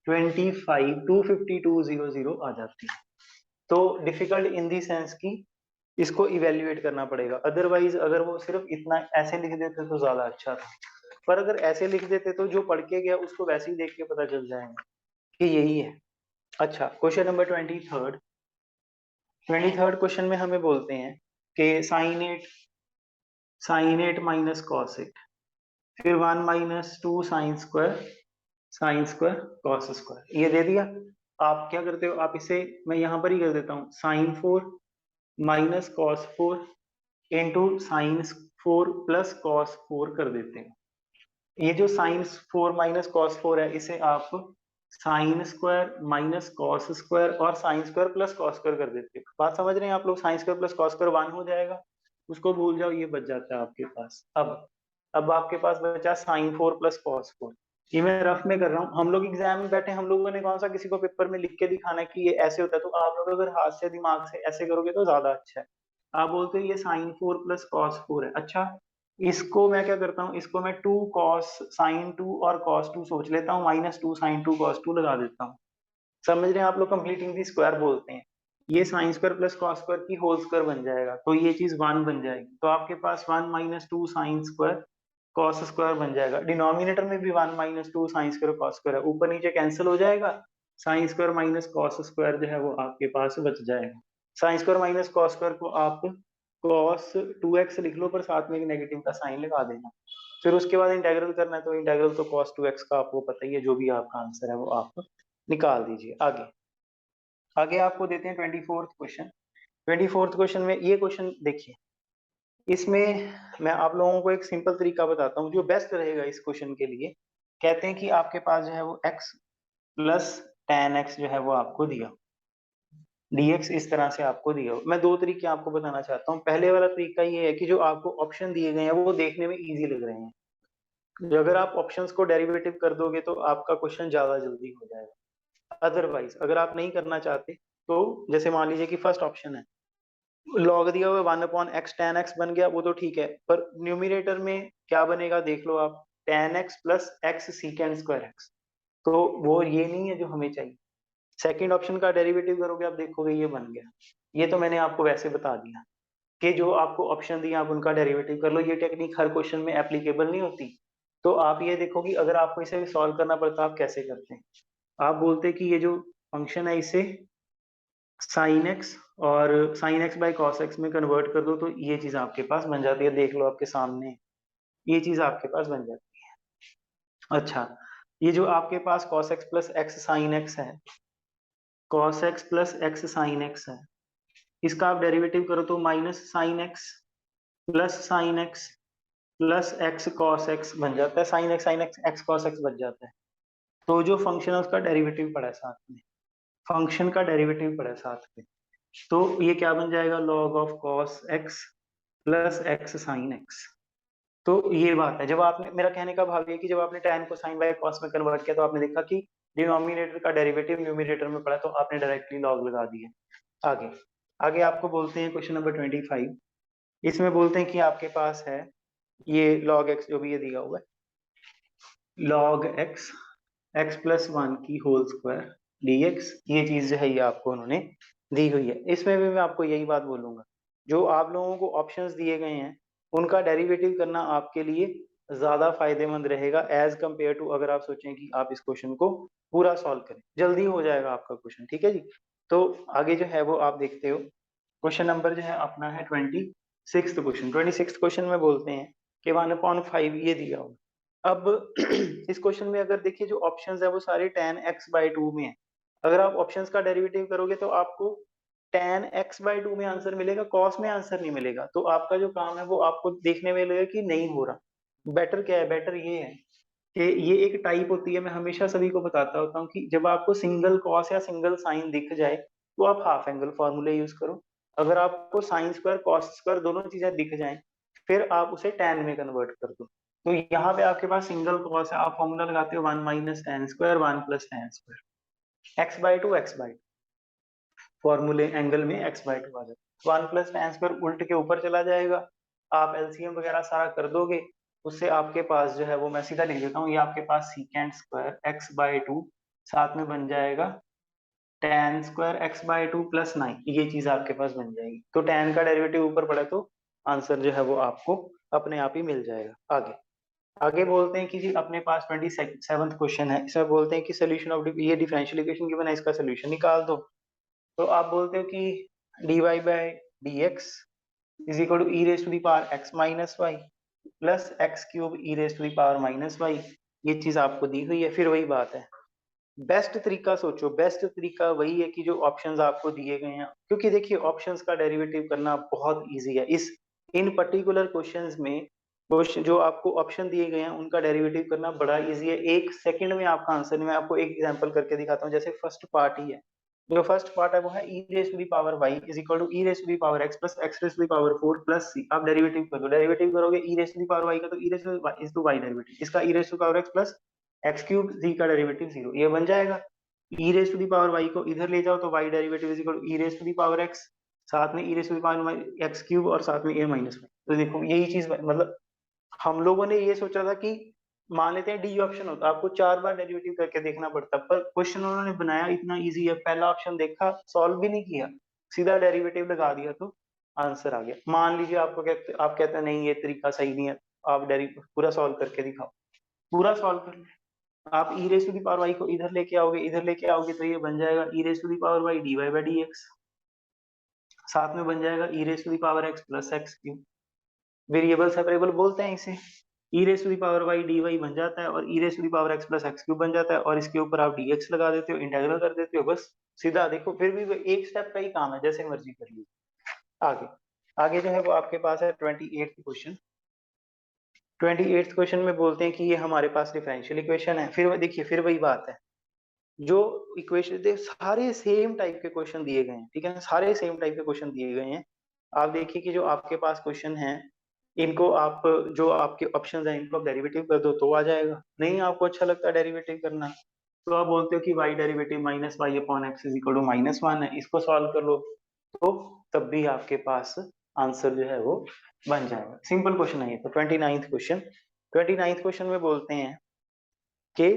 25,252,000 आ जाती है। तो डिफिकल्ट इन दी सेंस की इसको इवेल्युएट करना पड़ेगा, अदरवाइज अगर वो सिर्फ इतना ऐसे लिख देते तो ज्यादा अच्छा था, पर अगर ऐसे लिख देते तो जो पढ़ के गया उसको वैसे ही देख के पता चल जाएगा कि यही है। अच्छा, क्वेश्चन नंबर 23rd क्वेश्चन में हमें बोलते हैं कि साइन 8 माइनस कॉस 8, फिर 1 minus 2 sine square cos square, ये दे दिया। आप क्या करते हो, आप इसे, मैं यहां पर ही कर देता हूँ, sin 4 minus cos 4 into sin 4 plus cos 4 कर देते हैं। ये जो sin 4 माइनस cos 4 है, इसे आप sine square minus cos square और sine square plus cos square कर देते हैं। बात समझ रहे हैं आप लोग? Sine square plus cos square 1 हो जाएगा, उसको भूल जाओ, ये बच जाता है आपके पास। अब आपके पास बचा sin 4 प्लस cos 4। ये मैं रफ में कर रहा हूँ, हम लोग एग्जाम में बैठे, हम लोगों ने कौन सा किसी को पेपर में लिख के दिखाना है कि ये ऐसे होता है, तो आप लोग अगर हाथ से दिमाग से ऐसे करोगे तो ज्यादा अच्छा है। आप बोलते हो ये sin 4 प्लस cos 4 है, अच्छा इसको मैं क्या करता हूँ, इसको मैं 2 cos sin 2 और cos 2 सोच लेता हूँ, -2 sin 2 cos 2 लगा देता हूँ। समझ रहे हैं आप लोग? कंप्लीटिंग दी स्क्वायर बोलते हैं। ये sign square plus cos square की होल स्क्वायर बन जाएगा, तो ये चीज 1 बन जाएगी, तो आपके पास 1 - 2 साइन स्क्वायर कॉस स्क्वायर बन जाएगा। डिनोमिनेटर में भी 1 - 2 साइन स्क्वायर कॉस स्क्वायर है, ऊपर नीचे कैंसिल हो जाएगा, sign square minus cos square जो है वो आपके पास बच जाएगा। Sign square minus cos square को आप cos 2x लिख लो, पर साथ में एक नेगेटिव का साइन लगा देना। फिर उसके बाद इंटेग्रल करना है, तो इंटेग्रल तो cos 2x का आपको पता ही है, जो भी आपका आंसर है वो आप निकाल दीजिए। आगे आगे आपको देते हैं 24th क्वेश्चन। 24th क्वेश्चन में ये क्वेश्चन देखिए, इसमें मैं आप लोगों को एक सिंपल तरीका बताता हूँ जो बेस्ट रहेगा इस क्वेश्चन के लिए। कहते हैं कि आपके पास जो है वो x प्लस tan x जो है वो आपको दिया, dx इस तरह से आपको दिया हो। मैं 2 तरीके आपको बताना चाहता हूँ। पहले वाला तरीका ये है कि जो आपको ऑप्शन दिए गए हैं वो देखने में इजी लग रहे हैं, अगर आप ऑप्शंस को डेरिवेटिव कर दोगे तो आपका क्वेश्चन ज्यादा जल्दी हो जाएगा। अदरवाइज अगर आप नहीं करना चाहते, तो जैसे मान लीजिए कि फर्स्ट ऑप्शन है, लॉग दिया हुआ 1/x tan x बन गया, वो तो ठीक है, पर न्यूमिनेटर में क्या बनेगा देख लो आप, tan x plus x secant square x, तो वो ये नहीं है जो हमें चाहिए। सेकंड ऑप्शन का डेरिवेटिव करोगे आप देखोगे ये बन गया। ये तो मैंने आपको वैसे बता दिया कि जो आपको ऑप्शन दिए आप उनका डेरिवेटिव कर लो, ये टेक्निक हर क्वेश्चन में एप्लीकेबल नहीं होती। तो आप ये देखो कि अगर आपको इसे सॉल्व करना पड़ता आप कैसे करते हैं। आप बोलते कि ये जो फंक्शन है इसे साइन एक्स और sine x by cos x में कन्वर्ट कर दो, तो ये चीज आपके पास बन जाती है, देख लो आपके सामने, ये चीज आपके पास बन जाती है। अच्छा, ये जो आपके पास cos x plus x sine x है, cos x plus x sine x है, इसका आप डेरिवेटिव करो तो minus sine x plus sine x plus x cos x बन जाता है, sine x x cos x बन जाता है। तो जो फंक्शन है उसका डेरिवेटिव पड़ा है साथ में, फंक्शन का डेरिवेटिव पड़ा है साथ में, तो ये क्या बन जाएगा, log of cos x plus x sine x. तो ये बात है, जब आपने, मेरा कहने का भाव ये है कि जब आपने tan को sin बाय cos में कन्वर्ट किया तो आपने देखा कि डिनोमिनेटर का डेरिवेटिव न्यूमरेटर में पड़ा, तो आपने डायरेक्टली log लगा दिया। आगे आगे आपको बोलते हैं क्वेश्चन नंबर 25, इसमें बोलते हैं कि आपके पास है ये log x जो भी ये दिया हुआ है, log x x plus one की होल स्क्वायर dx, ये चीज जो है ये आपको उन्होंने दी हुई है। इसमें भी मैं आपको यही बात बोलूंगा, जो आप लोगों को ऑप्शंस दिए गए हैं उनका डेरिवेटिव करना आपके लिए ज्यादा फायदेमंद रहेगा एज कंपेयर टू अगर आप सोचें कि आप इस क्वेश्चन को पूरा सॉल्व करें, जल्दी हो जाएगा आपका क्वेश्चन, ठीक है जी। तो आगे जो है वो आप देखते हो, क्वेश्चन नंबर जो है अपना है 26 क्वेश्चन। 26 क्वेश्चन में बोलते हैं कि 1/5 ये दिया हो। अब इस क्वेश्चन में अगर देखिए जो ऑप्शंस है वो सारे tan x/2 में है। अगर आप ऑप्शंस का डेरिवेटिव करोगे तो आपको tan x/2 में आंसर मिलेगा, cos में आंसर नहीं मिलेगा। तो आपका जो काम है वो आपको देखने में लगेगा कि नहीं हो रहा। बेटर क्या है, बेटर ये है कि ये एक टाइप होती है, मैं हमेशा सभी को बताता होता हूँ कि जब आपको सिंगल कॉस या सिंगल साइन दिख जाए तो आप हाफ एंगल फॉर्मूले यूज करो। अगर आपको साइन स्क्वायर कॉस स्क्वायर दोनों चीजें दिख जाएं फिर आप उसे tan में कन्वर्ट कर दो। तो यहाँ पे आपके पास सिंगल कॉस है, आप फॉर्मूला लगाते हो 1 minus ten square 1 plus ten square x/2 फॉर्मूले एंगल में x/2 आ जाएगा, 1 प्लस टेन स्क्वायर उल्ट के ऊपर चला जाएगा। आप एलसीएम वगैरह सारा कर दोगे, उससे आपके पास जो है वो मैं सीधा लिख देता हूँ, ये आपके पास सीकेंट स्क्वायर x/2 साथ में बन जाएगा tan स्क्वायर x/2 प्लस 9, ये चीज आपके पास बन जाएगी। तो tan का डेरिवेटिव ऊपर पड़ा तो आंसर जो है वो आपको अपने आप ही मिल जाएगा। आगे आगे बोलते हैं कि जी अपने पास 27th क्वेश्चन है, इसमें बोलते हैं कि सोल्यूशन ऑफ ये डिफरेंशियल इक्वेशन गिवन है, इसका सोल्यूशन निकाल दो। तो आप बोलते हो कि dy by D X is equal to E raise to the power X minus Y plus x cube E raise to the power minus Y, ये चीज आपको दी हुई है। फिर वही बात है, बेस्ट तरीका सोचो, बेस्ट तरीका वही है कि जो ऑप्शंस आपको दिए गए हैं, क्योंकि देखिए ऑप्शंस का डेरिवेटिव करना बहुत इजी है। इस इन पर्टिकुलर क्वेश्चंस में क्वेश्चन जो आपको ऑप्शन दिए गए हैं उनका डेरिवेटिव करना बड़ा इजी है, एक सेकंड में आपका आंसर। मैं आपको एक एग्जांपल करके दिखाता हूँ, जैसे फर्स्ट पार्ट ही है, जो फर्स्ट पार्ट है वो है e raise to the power y is equal to E raise to the power x plus x raise to the power 4 plus C. आप डेरिवेटिव कर दो, डेरिवेटिव करोगे e raise to the power y का तो e raise to y derivative, इसका e raise to power x plus x cube जी का derivative 0, ये बन जाएगा। E raise to the power y को इधर ले जाओ तो y derivative is equal to E raise to the power x, साथ में e raise to the power x cube और साथ में ए माइनस वाई। तो देखो यही चीज, मतलब हम लोगों ने ये सोचा था कि मान लेते हैं डी ऑप्शन होता, आपको 4 बार डेरिवेटिव करके देखना पड़ता, पर क्वेश्चन उन्होंने बनाया इतना इजी है, पहला ऑप्शन देखा सॉल्व भी नहीं किया, सीधा डेरिवेटिव लगा दिया तो आंसर आ गया। मान लीजिए आपको कहते, आप कहते हैं नहीं ये तरीका सही नहीं है, आप पूरा सॉल्व करके दिखाओ, पूरा सॉल्व कर, आप e raise to the power y को इधर लेके आओगे, इधर लेके आओगे तो ये बन जाएगा e raise to the power y d y by D x, साथ में बन जाएगा e raise to the power x plus x cube, variable separable बोलते हैं इसे। E raise to the power y d y बन जाता है और e raise to the power x plus x cube बन जाता है, और इसके ऊपर आप डी एक्स लगा देते हो, इंटीग्रल कर देते हो, बस सीधा। देखो फिर भी एक स्टेप का ही काम है, जैसे मर्जी कर लीजिए। आगे आगे जो है वो आपके पास है 28th क्वेश्चन। 28th क्वेश्चन में बोलते हैं कि ये हमारे पास डिफरेंशियल इक्वेशन है। फिर देखिए फिर वही बात है, जो इक्वेशन दे सारे सेम टाइप के क्वेश्चन दिए गए हैं, ठीक है ना, सारे सेम टाइप के क्वेश्चन दिए गए हैं। आप देखिए कि जो आपके पास क्वेश्चन है इनको आप, जो आपके ऑप्शंस हैं इनको आप डेरिवेटिव कर दो तो आ जाएगा। नहीं आपको अच्छा लगता है डेरिवेटिव करना, तो आप बोलते हो कि Y derivative minus Y upon X is equal to -1 है, इसको सॉल्व कर लो, तो तब भी आपके पास आंसर जो है वो बन जाएगा। सिंपल क्वेश्चन है ये। तो 29th क्वेश्चन, 29th क्वेश्चन में बोलते हैं कि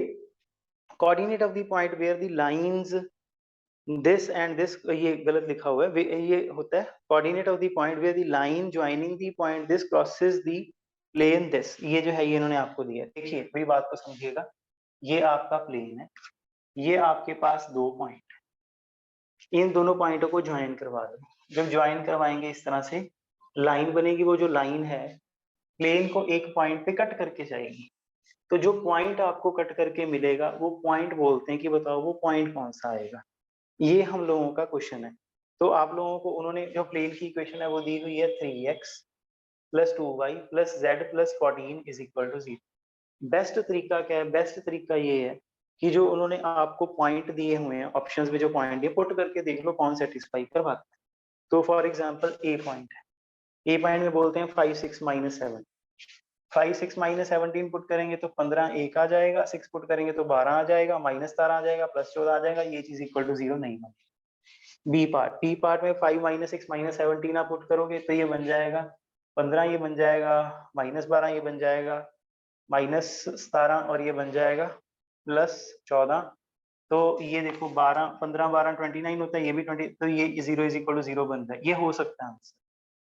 coordinate of the point where the lines this and this, ये गलत लिखा हुआ है, ये होता है coordinate of the point where the line joining the point this crosses the plane this, ये जो है ये इन्होंने आपको दिया है। देखिए मेरी बात को समझिएगा, ये आपका प्लेन है, ये आपके पास दो पॉइंट, इन दोनों पॉइंटों को ज्वाइन करवा दो। जब ज्वाइन करवाएंगे इस तरह से लाइन बनेगी, वो जो लाइन है प्लेन को एक पॉइंट पे कट करके जाएगी, तो जो पॉइंट आपको कट करके मिलेगा वो पॉइंट बोलते हैं कि बताओ वो पॉइंट कौन सा आएगा। ये हम लोगों का क्वेश्चन है। तो आप लोगों को उन्होंने जो प्लेन की इक्वेशन है वो दी हुई है 3x plus 2y plus Z plus 14 is equal to 0। Best तरीका क्या है? बेस्ट तरीका ये है कि जो उन्होंने आपको पॉइंट दिए हुए हैं ऑप्शंस में, जो पॉइंट दिए पुट करके देख लो कौन सेटिस्फाई करवाता है। तो फॉर एग्जांपल ए पॉइंट है, ए पॉइंट में बोलते हैं 5 6 माइनस 7, 5 6 माइनस 17 पुट करेंगे तो 15 एक आ जाएगा, 6 पुट करेंगे तो 12 आ जाएगा, माइनस 13 आ जाएगा, प्लस 14 आ जाएगा, ये चीज इक्वल टू 0 नहीं बनेगी। बी पार्ट, बी पार्ट में 5 माइनस 6 माइनस 17 आप पुट करोगे तो ये बन जाएगा 15, ये बन जाएगा माइनस 12, ये बन जाएगा माइनस 17 और ये बन जाएगा प्लस 14। तो ये देखो 12 15 12 29 होता है, ये भी 20, तो ये 0 इज इक्वल टू 0 बनता है। ये हो सकता है आंसर।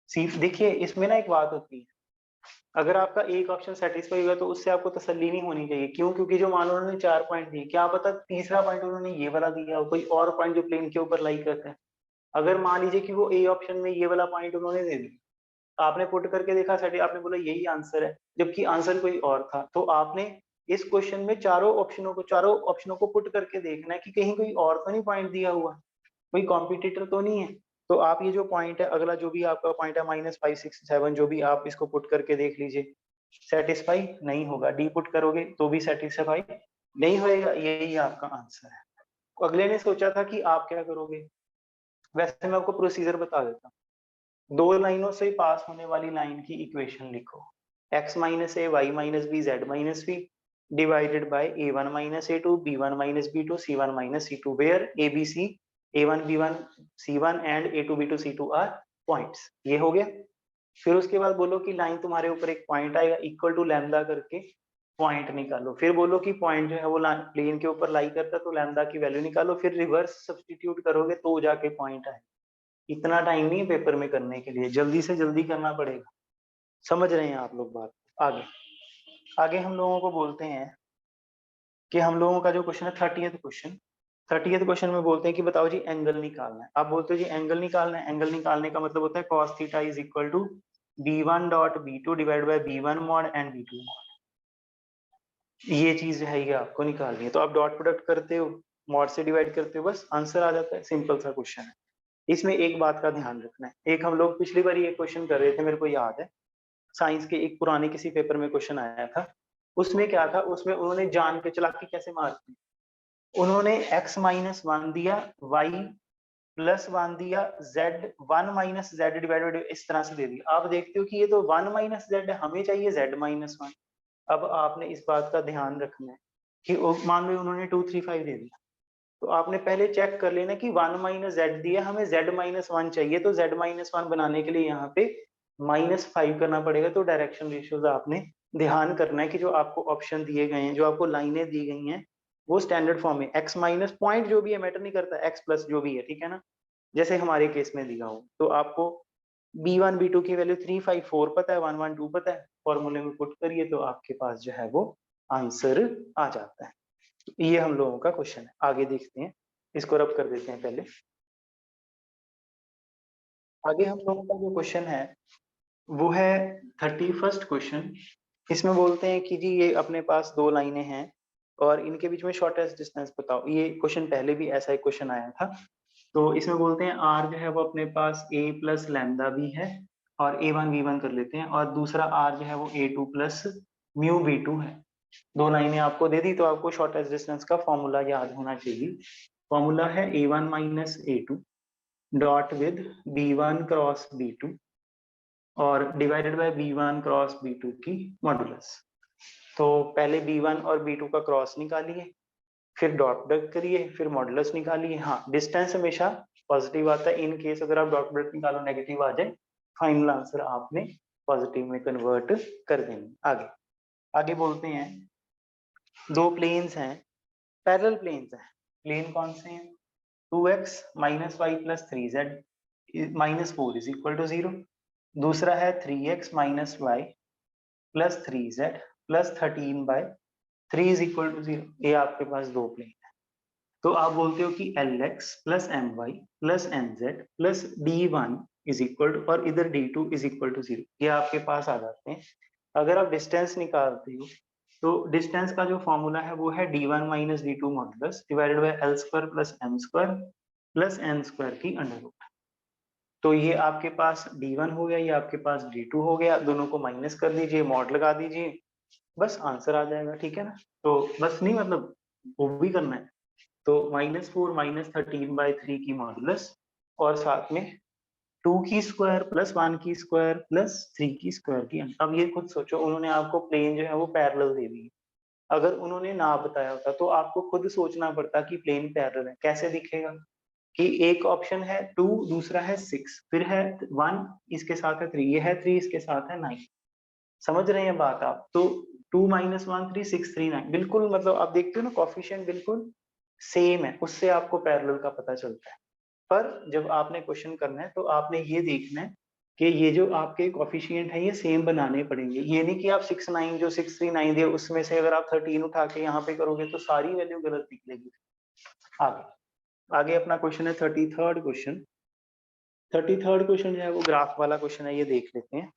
सी देखिए इसमें ना एक बात होती है, अगर आपका एक ऑप्शन सेटिस्फाई हुआ तो उससे आपको तसल्ली नहीं होनी चाहिए। क्यों? क्योंकि जो मान लो उन्होंने 4 पॉइंट दिए, क्या पता तीसरा पॉइंट उन्होंने ये वाला दिया हो, कोई और पॉइंट जो प्लेन के ऊपर लाई करता है। अगर मान लीजिए कि वो ए ऑप्शन में ये वाला पॉइंट उन्होंने दे दिया, आपने पुट करके देखा सेट, आपने बोला यही आंसर है, जबकि आंसर कोई और था। तो आपने इस क्वेश्चन में चारों ऑप्शनों को पुट करके देखना है कि कहीं कोई और तो नहीं पॉइंट दिया हुआ, कोई कॉम्पिटिटर तो नहीं है। तो आप ये जो पॉइंट है, अगला जो भी आपका पॉइंट है -5 6 7, जो भी आप इसको पुट करके देख लीजिए, सेटिस्फाई नहीं होगा। डी पुट करोगे तो भी सेटिस्फाई नहीं होएगा, यही आपका आंसर है। अगले ने सोचा था कि आप क्या करोगे, वैसे मैं आपको प्रोसीजर बता देता हूँ। दो लाइनों से पास होने वाली लाइन की इक्वेशन लिखो, x minus A Y minus B Z minus B divided by a1 minus a2 b1 minus b2 c1 minus c2, where abc a1 b1 c1 and a2 b2 c2 are points. ये हो गया। फिर उसके बाद बोलो कि line तुम्हारे ऊपर एक पॉइंट आएगा, इक्वल टू लैम्डा करके पॉइंट निकालो। फिर बोलो कि पॉइंट जो है वो प्लेन के ऊपर लाई करता है, तो लैम्डा की वैल्यू निकालो। फिर रिवर्स सब्स्टिट्यूट करोगे तो जाके पॉइंट आए। इतना टाइम नहीं पेपर में करने के लिए, जल्दी से जल्दी करना पड़ेगा। समझ रहे हैं आप लोग बात? आगे आगे हम लोगों को बोलते हैं कि हम लोगों का जो क्वेश्चन है 30th क्वेश्चन, 30th क्वेश्चन में बोलते हैं कि बताओ जी एंगल निकालना है। आप बोलते हो जी एंगल निकालना है। एंगल निकालने का मतलब होता है cos theta is equal to b1 dot b2 divide by b1 mod and b2 mod. ये चीज है, ये आपको निकालनी है। तो आप डॉट प्रोडक्ट करते हो, मॉड से डिवाइड करते हो, बस आंसर आ जाता है। सिंपल सा क्वेश्चन है। इसमें एक बात का ध्यान रखना है, एक हम लोग पिछली बार ये क्वेश्चन कर रहे थे, मेरे को याद है, साइंस के एक पुराने किसी पेपर में क्वेश्चन आया था। उसमें क्या था, उसमें उन्होंने जान के चालाकी कैसे मारती, उन्होंने x माइनस 1 दिया, y प्लस 1 दिया, z 1 माइनस जेड डिवाइडेड इस तरह से दे दिया। आप देखते हो कि ये तो 1 माइनस जेड है, हमें चाहिए z माइनस 1। अब आपने इस बात का ध्यान रखना है कि मान लो उन्होंने 2 3 5 दे दिया, तो आपने पहले चेक कर लेना कि 1 माइनस जेड दिया, हमें z माइनस 1 चाहिए, तो z माइनस 1 बनाने के लिए यहाँ पे -5 करना पड़ेगा। तो डायरेक्शन रेशियोज आपने ध्यान करना है कि जो आपको ऑप्शन दिए गए हैं, जो आपको लाइनें दी गई हैं, वो स्टैंडर्ड फॉर्म में x माइनस पॉइंट जो भी है मैटर नहीं करता, x प्लस जो भी है, ठीक है ना, जैसे हमारे केस में दिया हो। तो आपको b1 b2 की वैल्यू 3 5 4 पता है, 1 1 2 पता है, फॉर्मूले में पुट करिए तो आपके पास जो है वो आंसर आ जाता है। ये हम लोगों का क्वेश्चन है। आगे देखते हैं, इसको रब कर देते हैं पहले। आगे हम लोगों का जो क्वेश्चन है वो है 31st क्वेश्चन। इसमें बोलते हैं कि जी ये अपने पास दो लाइनें हैं और इनके बीच में शॉर्टेस्ट डिस्टेंस बताओ। ये क्वेश्चन पहले भी ऐसा एक क्वेश्चन आया था। तो इसमें बोलते हैं आर जो है वो अपने पास a प्लस लैम्डा भी है, और a1 v1 कर लेते हैं, और दूसरा आर जो है वो a2 प्लस म्यू v2 है। दो लाइनें आपको दे दी, तो आपको शॉर्टेस्ट डिस्टेंस का फॉर्मूला याद होना चाहिए। फॉर्मूला है a1 minus a2 dot with b1 cross b2 और divided by b1 cross b2 की मॉडुलस। तो पहले b1 और b2 का क्रॉस निकालिए, फिर डॉट प्रोडक्ट करिए, फिर मॉडुलस निकालिए। हाँ, डिस्टेंस हमेशा पॉजिटिव आता है। इन केस अगर आप डॉट प्रोडक्ट निकालो नेगेटिव आ जाए, फाइनल आंसर आपने पॉजिटिव में कन्वर्ट कर देंगे। आगे आगे बोलते हैं दो प्लेन्स हैं, पैरेलल प्लेन्स हैं। प्लेन कौन से हैं? 2x minus Y plus 3z minus 4 is equal to 0। दूसरा है 3x minus Y plus 3z plus 13 by 3 is equal to 0। ये आपके पास दो प्लेन है। तो आप बोलते हो कि Lx plus M Y plus M Z plus d1 is equal to, और इधर d2 इज इक्वल टू 0। ये आपके पास आ जाते हैं। अगर आप डिस्टेंस निकालते हो तो डिस्टेंस का जो फॉर्मूला है वो है d1 minus d2 modulus divided by l square plus m square plus n square की अंडर रूट। तो ये आपके पास d1 हो गया, ये आपके पास d2 हो गया, दोनों को माइनस कर दीजिए, मॉड लगा दीजिए, बस आंसर आ जाएगा। ठीक है ना? तो बस नहीं, मतलब वो भी करना है। तो -4 माइनस 13/3 की मॉडुलस और साथ में 2 की स्क्वायर प्लस 1 की स्क्वायर प्लस 3 की स्क्वायर की। अब ये खुद सोचो, उन्होंने आपको प्लेन जो है वो पैरेलल दे दी। अगर उन्होंने ना बताया होता तो आपको खुद सोचना पड़ता कि प्लेन पैरेलल है, कैसे दिखेगा? कि एक ऑप्शन है 2, दूसरा है 6, फिर है 1 इसके साथ है 3, ये है 3 इसके साथ है 9। समझ रहे हैं बात आप? तो 2 माइनस 1 3 6 3 9 बिल्कुल, मतलब आप देखते हो ना कोफिशिएंट बिल्कुल सेम है, उससे आपको पैरेलल का पता चलता है। पर जब आपने क्वेश्चन करना है तो आपने ये देखना है कि ये जो आपके कोफिशिएंट है ये सेम बनाने पड़ेंगे। ये नहीं कि आप 6 9 जो 6 3 9 दिया उसमें से अगर आप 13 उठा के यहाँ पे करोगे तो सारी वैल्यू गलत निकलेगी। आगे आगे अपना क्वेश्चन है 33rd क्वेश्चन। 33rd क्वेश्चन जो है वो ग्राफ वाला क्वेश्चन है, ये देख लेते हैं।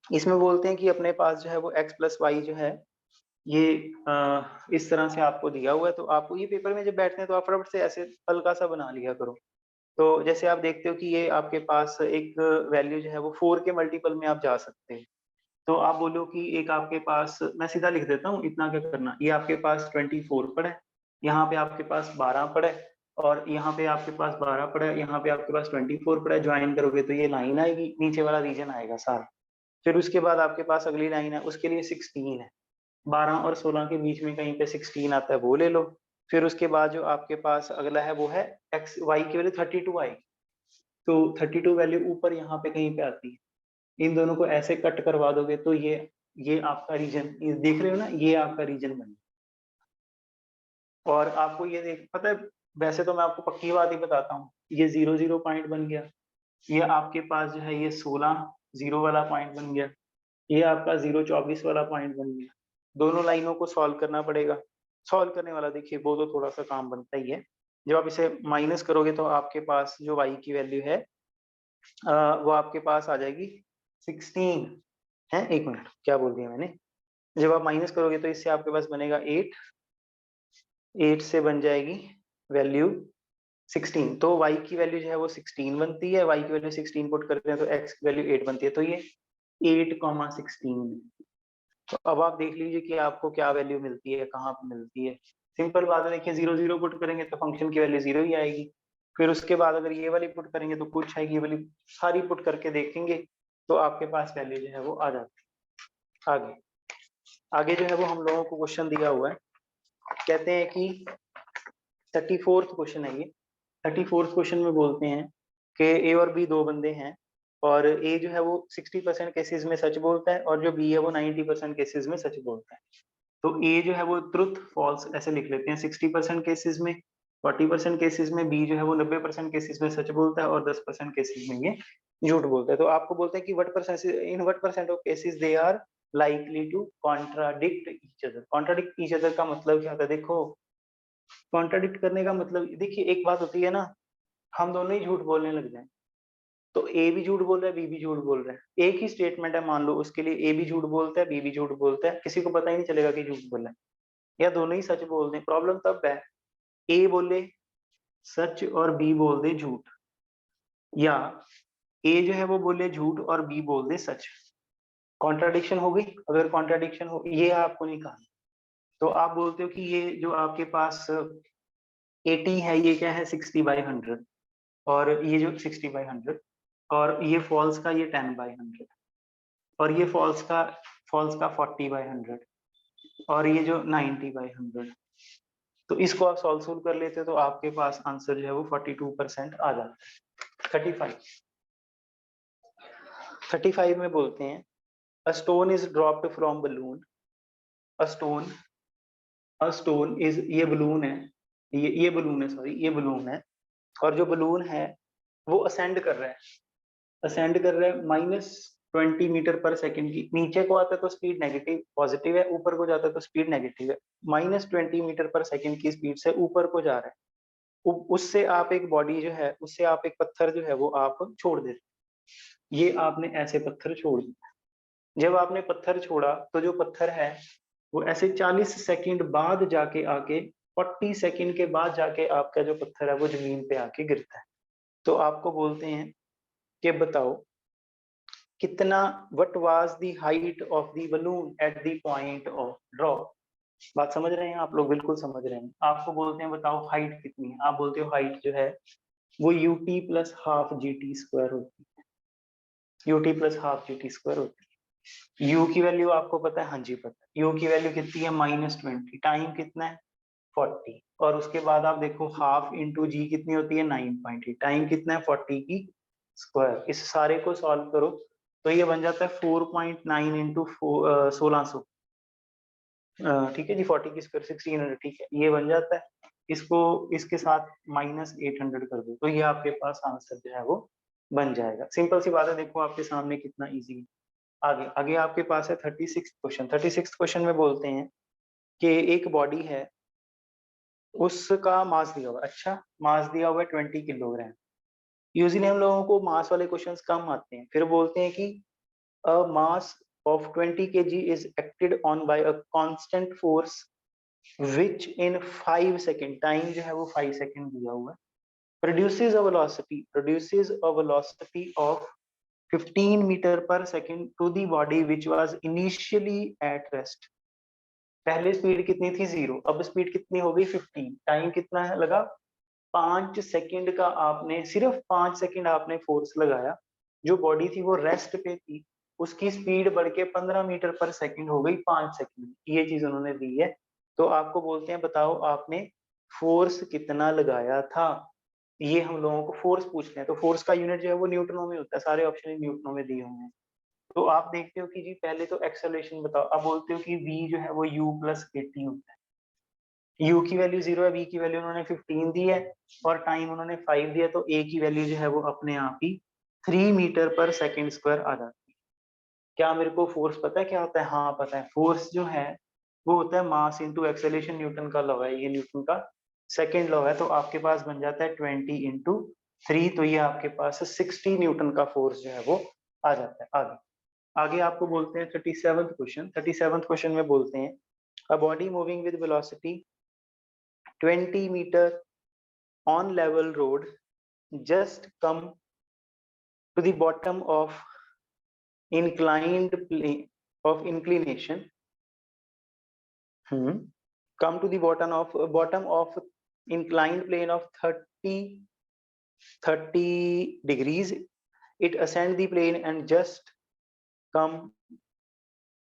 इसमें बोलते हैं कि अपने पास जो है वो x प्लस वाई जो है ये इस तरह से आपको दिया हुआ है, तो आपको ये पेपर में जब बैठते हैं तो आप फटाफट से ऐसे हल्का सा बना लिया करो। तो जैसे आप देखते हो कि ये आपके पास एक वैल्यू जो है वो 4 के मल्टीपल में आप जा सकते हैं। तो आप बोलो कि एक आपके पास, मैं सीधा लिख देता हूँ, इतना क्या करना, ये आपके पास 24 पड़ा है, यहाँ पे आपके पास 12 पड़ा है, और यहाँ पे आपके पास 12 पड़ा है, यहाँ पे आपके पास 24 पड़ा है। ज्वाइन करोगे तो ये लाइन आएगी, नीचे वाला रीजन आएगा सारा। फिर उसके बाद आपके पास अगली लाइन है, उसके लिए 16 है, 12 और 16 के बीच में कहीं पे 16 आता है, वो ले लो। फिर उसके बाद जो आपके पास अगला है वो है एक्स वाई की वैल्यू 32 आएगी, तो 32 वैल्यू ऊपर यहाँ पे कहीं पे आती है। इन दोनों को ऐसे कट करवा दोगे तो ये आपका रीजन, ये देख रहे हो ना, ये आपका रीजन बन गया। और आपको ये देख पता है, वैसे तो मैं आपको पक्की बात ही बताता हूँ, ये 0 0 पॉइंट बन गया, ये आपके पास जो है ये 16 0 वाला पॉइंट बन गया, ये आपका 0 24 वाला पॉइंट बन गया। दोनों लाइनों को सॉल्व करना पड़ेगा। सॉल्व करने वाला देखिए वो तो थोड़ा सा काम बनता ही है। जब आप इसे माइनस करोगे तो आपके पास जो y की वैल्यू है वो आपके पास आ जाएगी 16 है। एक मिनट, क्या बोल दिया मैंने? जब आप माइनस करोगे तो इससे आपके पास बनेगा 8, 8 से बन जाएगी वैल्यू 16, तो y की वैल्यू जो है वो 16 बनती है। y की वैल्यू 16 पुट करते हैं तो x की वैल्यू 8 बनती है, तो ये 8,16। तो अब आप देख लीजिए कि आपको क्या वैल्यू मिलती है, कहाँ पे मिलती है। सिंपल बात है, देखिए 0 0 पुट करेंगे तो फंक्शन की वैल्यू 0 ही आएगी। फिर उसके बाद अगर ये वाली पुट करेंगे तो कुछ आएगी, ये वाली सारी पुट करके देखेंगे तो आपके पास वैल्यू जो है वो आ जाती है। आगे आगे जो है वो हम लोगों को क्वेश्चन दिया हुआ है, कहते हैं कि 34th क्वेश्चन है ये। 34th क्वेश्चन में बोलते हैं कि ए और बी दो बंदे हैं, और ए जो है वो 60% केसेस में सच बोलता है और जो बी है वो 90% केसेस में सच बोलता है। तो ए जो है वो ट्रुथ फॉल्स ऐसे लिख लेते हैं 60% केसेस में, 40% केसेस में बी जो है वो 90% केसेस में सच बोलता है और 10% केसेस में ये झूठ बोलता है। तो आपको बोलते हैं कि what percent of cases they are likely to contradict each other. Contradict each other का मतलब क्या होता है? देखो, कॉन्ट्राडिक्ट करने का मतलब, देखिए एक बात होती है ना, हम दोनों ही झूठ बोलने लग जाए, तो ए भी झूठ बोल रहा है, बी भी झूठ बोल रहा है, एक ही स्टेटमेंट है मान लो, उसके लिए ए भी झूठ बोलता है, बी भी झूठ बोलता है, किसी को पता ही नहीं चलेगा कि झूठ बोला है, या दोनों ही सच बोल दें। प्रॉब्लम तब है ए बोले सच और बी बोल दे झूठ, या ए जो है वो बोले झूठ और बी बोल दे सच। कॉन्ट्राडिक्शन हो गई। अगर कॉन्ट्राडिक्शन हो, ये आपको नहीं कहा, तो आप बोलते हो कि ये जो आपके पास 80 है ये क्या है 60/100, और ये जो 60/100, और ये फॉल्स का ये 10/100, और ये फॉल्स का 40/100, और ये जो 90/100। तो इसको आप सॉल्व कर लेते तो आपके पास आंसर जो है वो 42% आ जाता है। 35 में बोलते हैं a stone is dropped from balloon, a stone is, ये बलून है, ये बलून है, सॉरी ये बलून है, और जो बलून है वो असेंड कर रहा है, असेंड कर रहा है -20 मीटर पर सेकेंड की। नीचे को आता है तो स्पीड नेगेटिव पॉजिटिव है, ऊपर को जाता है तो स्पीड नेगेटिव है। -20 मीटर पर सेकेंड की स्पीड से ऊपर को जा रहा है। उससे आप एक बॉडी जो है, उससे आप एक पत्थर जो है वो आप छोड़ देते, ये आपने ऐसे पत्थर छोड़ दिया। जब आपने पत्थर छोड़ा तो जो पत्थर है वो ऐसे 40 सेकंड बाद जाके आके 40 सेकंड के बाद जाके आपका जो पत्थर है वो जमीन पे आके गिरता है। तो आपको बोलते हैं कि बताओ कितना, what was the height of the balloon at the point of drop. बात समझ रहे हैं आप लोग? बिल्कुल समझ रहे हैं। आपको बोलते हैं बताओ हाइट कितनी है, आप बोलते हो हाइट जो है वो ut plus half G T square होती है, ut plus half G T square होती है। u की वैल्यू आपको पता है? हाँ जी पता है। u की वैल्यू कितनी है? -20। टाइम कितना है? 40। और उसके बाद आप देखो हाफ इंटू जी कितनी होती है? 9.8। टाइम कितना है? 40 की स्क्वायर। इस सारे को सॉल्व करो तो ये बन जाता है 4.9 इंटू 1600। ठीक है जी, 40 की स्क्वायर 1600। ठीक है, ये बन जाता है। इसको इसके साथ -800 कर दो तो ये आपके पास आंसर जो है वो बन जाएगा। सिंपल सी बात है, देखो आपके सामने कितना इजी है। आगे आगे आपके पास है 36 क्वेश्चन। 36 क्वेश्चन में बोलते हैं कि एक बॉडी है, उसका मास दिया हुआ है। अच्छा, मास दिया हुआ है 20 किलोग्राम। यूजुअली हम लोगों को मास वाले क्वेश्चंस कम आते हैं, फिर बोलते हैं कि a mass of 20 kg is acted on by a constant force which in 5 second, time जो है वो 5 सेकंड दिया हुआ है, produces a velocity of 15 metre पर second to the body which was initially at rest। पहले स्पीड कितनी थी? 0। अब स्पीड कितनी हो गई? 15। टाइम कितना है लगा? 5 सेकंड का। आपने सिर्फ 5 सेकंड आपने फोर्स लगाया, जो बॉडी थी वो रेस्ट पे थी, उसकी स्पीड बढ़ के 15 मीटर पर सेकंड हो गई 5 सेकंड। ये चीज उन्होंने दी है। तो आपको बोलते हैं बताओ आपने फोर्स कितना लगाया था। ये हम लोगों को फोर्स पूछते हैं, तो फोर्स का यूनिट जो है वो न्यूटनों में होता है। सारे ऑप्शन न्यूटनों में दिए हुए हैं। तो आप देखते हो कि जी पहले तो एक्सेलरेशन बताओ। आप बोलते हो कि v जो है वो u प्लस 80 होता है। u की वैल्यू 0 है, v की वैल्यू उन्होंने 15 दी है और टाइम उन्होंने 5 दिया, तो a की वैल्यू जो है वो अपने आप ही 3 मीटर पर सेकंड स्क्वायर आ जाती है। क्या मेरे को फोर्स पता है क्या होता है? हाँ पता है। फोर्स जो है वो होता है मास इंटू एक्सेलरेशन। न्यूटन का लॉ है ये, न्यूटन का सेकंड लॉ है। तो आपके पास बन जाता है 20 इंटू 3, तो ये आपके पास 60 न्यूटन का फोर्स जो है वो आ जाता है। आगे आगे आपको बोलते हैं 37th क्वेश्चन। 37th क्वेश्चन में बोलते हैं a body moving with velocity 20 metre on level road just come to the bottom of inclined plane of inclination, come to the bottom of inclined plane of 30 degrees, it ascend the plane and just come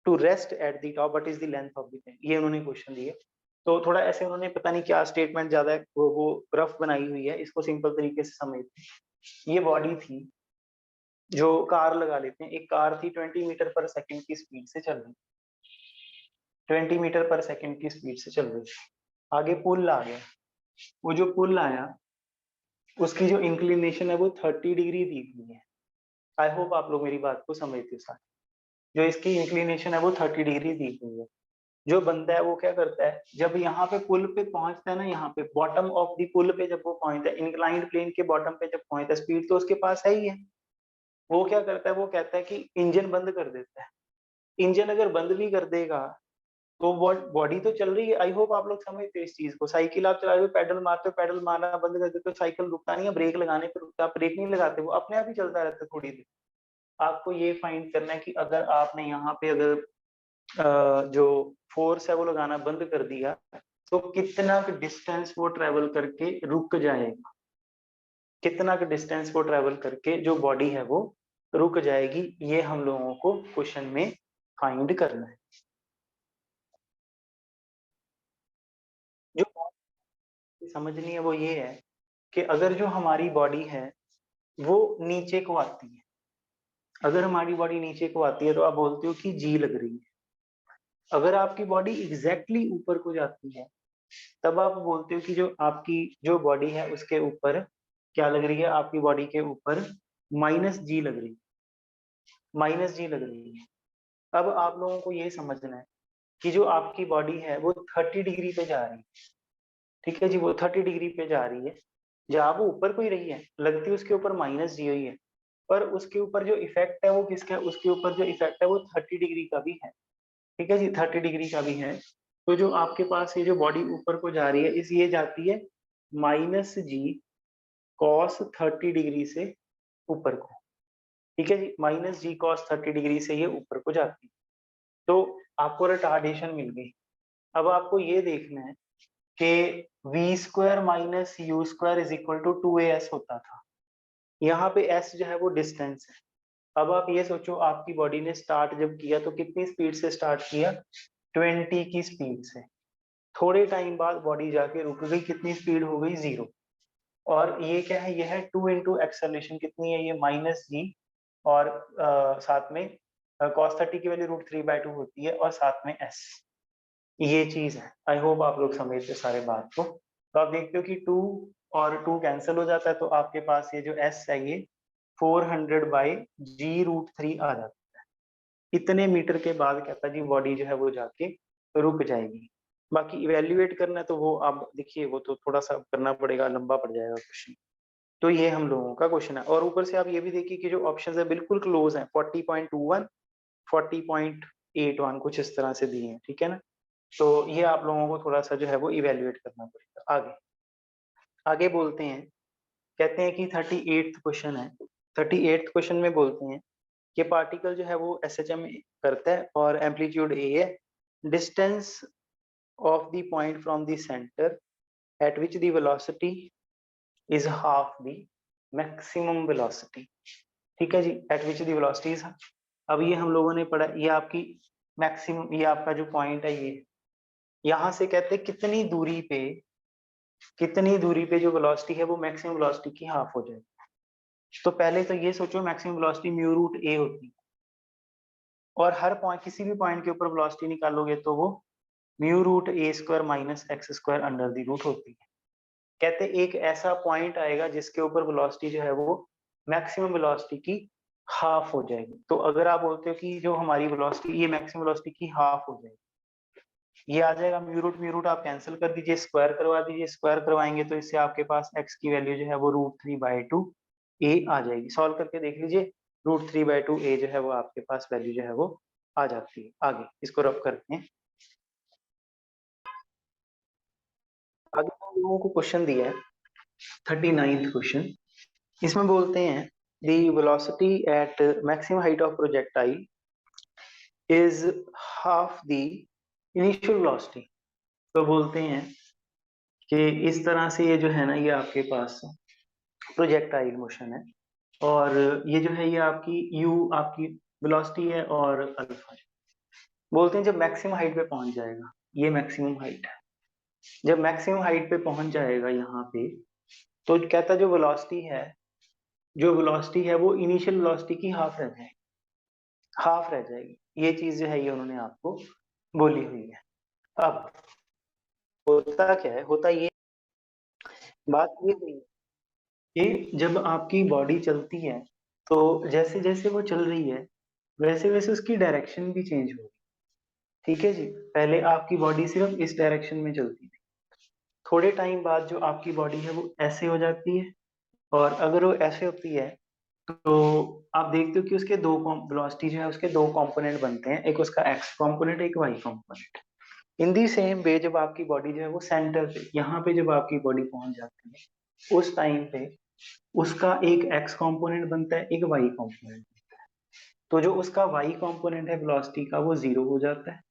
to rest at the top, what is the length of the plane। ये उन्होंने question दिए। तो थोड़ा ऐसे उन्होंने पता नहीं क्या स्टेटमेंट ज्यादा वो रफ बनाई हुई है, इसको सिंपल तरीके से समझते। ये बॉडी थी जो कार लगा लेते हैं, एक कार थी 20 मीटर पर सेकंड की स्पीड से चल रही, 20 मीटर पर सेकंड की स्पीड से चल रही। आगे पुल आ गया, वो जो पुल आया उसकी जो इंक्लिनेशन है वो 30 डिग्री दी हुई है। आई होप आप लोग मेरी बात को समझते हो सारे। जो इसकी इंक्लिनेशन है वो 30 डिग्री दी हुई है। जो बंदा है वो क्या करता है, जब यहाँ पे पुल पे पहुंचता है ना, यहाँ पे बॉटम ऑफ द पुल पे जब वो पहुंचता है, इंक्लाइंड प्लेन के बॉटम पे जब पहुंचता है, स्पीड तो उसके पास है ही है। वो क्या करता है, वो कहता है कि इंजन बंद कर देता है। इंजन अगर बंद भी कर देगा तो बॉडी तो चल रही है। आई होप आप लोग समझते हो इस चीज को। साइकिल आप चला रहे हो, पेडल मारते हो, पेडल मारना बंद कर देते हो, साइकिल रुकता नहीं है। ब्रेक लगाने पर रुकता, आप ब्रेक नहीं लगाते, वो अपने आप ही चलता रहता है थोड़ी देर। आपको ये फाइंड करना है कि अगर आपने यहाँ पे अगर जो फोर्स है वो लगाना बंद कर दिया तो कितना डिस्टेंस वो ट्रेवल करके रुक जाएगा। कितना डिस्टेंस वो ट्रेवल करके जो बॉडी है वो रुक जाएगी, ये हम लोगों को क्वेश्चन में फाइंड करना है। जो बात समझनी है वो ये है कि अगर जो हमारी बॉडी है वो नीचे को आती है, अगर हमारी बॉडी नीचे को आती है तो आप बोलते हो कि जी लग रही है। अगर आपकी बॉडी एग्जैक्टली ऊपर को जाती है तब आप बोलते हो कि जो आपकी जो बॉडी है उसके ऊपर क्या लग रही है, आपकी बॉडी के ऊपर माइनस जी लग रही है, माइनस जी लग रही है। अब आप लोगों को ये समझना है कि जो आपकी बॉडी है वो 30 डिग्री पे जा रही है। ठीक है जी, वो 30 डिग्री पे जा रही है, जहाँ वो ऊपर को ही रही है, लगती है उसके ऊपर माइनस जी हुई है, पर उसके ऊपर जो इफेक्ट है वो किसका है, उसके ऊपर जो इफेक्ट है वो 30 डिग्री का भी है। ठीक है जी, 30 डिग्री का भी है। तो जो आपके पास ये जो बॉडी ऊपर को जा रही है इस ये जाती है -g cos 30 डिग्री से ऊपर को। ठीक है जी, -g cos 30 डिग्री से ये ऊपर को जाती है। तो आपको रिटार्डेशन मिल गई। अब आपको ये देखना है कि v² minus u² is equal to 2as होता था। यहाँ पे s जो है वो डिस्टेंस है। अब आप ये सोचो, आपकी बॉडी ने स्टार्ट जब किया तो कितनी स्पीड से स्टार्ट किया? 20 की स्पीड से। थोड़े टाइम बाद बॉडी जाके रुक गई, कितनी स्पीड हो गई? 0। और ये क्या है? यह है 2 इंटू एक्सेलरेशन कितनी है? ये -g और साथ में cos 30 की वैल्यू √3/2 होती है और साथ में s। ये चीज है। आई होप आप लोग समझते सारे बात को। तो आप देखते हो कि 2 और 2 कैंसिल हो जाता है, तो आपके पास ये जो s है ये 400/g√3 आ जाता है। इतने मीटर के बाद कहता जी बॉडी जो है वो जाके रुक जाएगी। बाकी इवेल्युएट करना है तो वो आप देखिए, वो तो थोड़ा सा करना पड़ेगा, लंबा पड़ जाएगा क्वेश्चन। तो ये हम लोगों का क्वेश्चन है। और ऊपर से आप ये भी देखिए कि जो ऑप्शन है बिल्कुल क्लोज है, 40.21 40.81 कुछ इस तरह से दिए हैं। ठीक है ना? तो ये आप लोगों को थोड़ा सा जो है वो इवेल्युएट करना पड़ेगा। आगे आगे बोलते हैं, कहते हैं कि 38th क्वेश्चन है। 38th क्वेश्चन में बोलते हैं कि पार्टिकल जो है वो SHM करता है और एम्पलीट्यूड a है। Distance of the point from the centre at which the velocity is half the maximum velocity. ठीक है जी, at which the velocity is. अब ये हम लोगों ने पढ़ा, ये आपकी मैक्सिमम, ये आपका जो पॉइंट है ये, यहाँ से कहते हैं कितनी दूरी पे जो वेलोसिटी है वो मैक्सिमम वेलोसिटी की हाफ हो जाए। तो पहले तो ये सोचो मैक्सिमम वेलोसिटी μ√a होती है, और हर पॉइंट किसी भी पॉइंट के ऊपर वेलोसिटी निकालोगे तो वो μ√a² minus x² under the root होती है। कहते एक ऐसा पॉइंट आएगा जिसके ऊपर वेलोसिटी जो है वो मैक्सिमम वेलोसिटी की हाफ हो जाएगी। तो अगर आप बोलते हो कि जो हमारी वेलोसिटी ये मैक्सिमम वेलोसिटी की हाफ हो जाएगी, ये आ जाएगा म्यू रूट आप कैंसिल कर दीजिए, स्क्वायर करवा दीजिए। स्क्वायर करवाएंगे तो इससे आपके पास x की वैल्यू जो है वो √3/2 a आ जाएगी। सॉल्व करके देख लीजिए, √3/2 a जो है वो आपके पास वैल्यू जो है वो आ जाती है। आगे इसको रब करते हैं। आगे हम लोगों को क्वेश्चन दिया है 39th क्वेश्चन। इसमें बोलते हैं the velocity at maximum height of projectile is half the initial velocity. तो बोलते हैं कि इस तरह से ये जो है ना, ये आपके पास प्रोजेक्टाइल मोशन है और ये जो है ये आपकी u आपकी वेलोसिटी है और अल्फा। बोलते हैं जब मैक्सिमम हाइट पे पहुंच जाएगा, ये मैक्सिमम हाइट है, जब मैक्सिमम हाइट पे पहुंच जाएगा यहाँ पे, तो कहता जो वेलोसिटी है वो इनिशियल वेलोसिटी की हाफ रह जाएगी, हाफ रह जाएगी। ये चीज जो है ये उन्होंने आपको बोली हुई है। अब होता क्या है, होता ये बात ये हुई कि जब आपकी बॉडी चलती है तो जैसे जैसे वो चल रही है वैसे वैसे उसकी डायरेक्शन भी चेंज होगी। ठीक है जी, पहले आपकी बॉडी सिर्फ इस डायरेक्शन में चलती थी, थोड़े टाइम बाद जो आपकी बॉडी है वो ऐसे हो जाती है, और अगर वो ऐसे होती है तो आप देखते हो कि उसके दो वेलोसिटी जो है उसके दो कंपोनेंट बनते हैं, एक उसका x कंपोनेंट, एक y component. In the same way जब आपकी बॉडी जो है वो सेंटर पे यहाँ पे जब आपकी बॉडी पहुंच जाती है उस टाइम पे उसका एक x कंपोनेंट बनता है, एक y कंपोनेंट। तो जो उसका y कंपोनेंट है वेलोसिटी का वो 0 हो जाता है,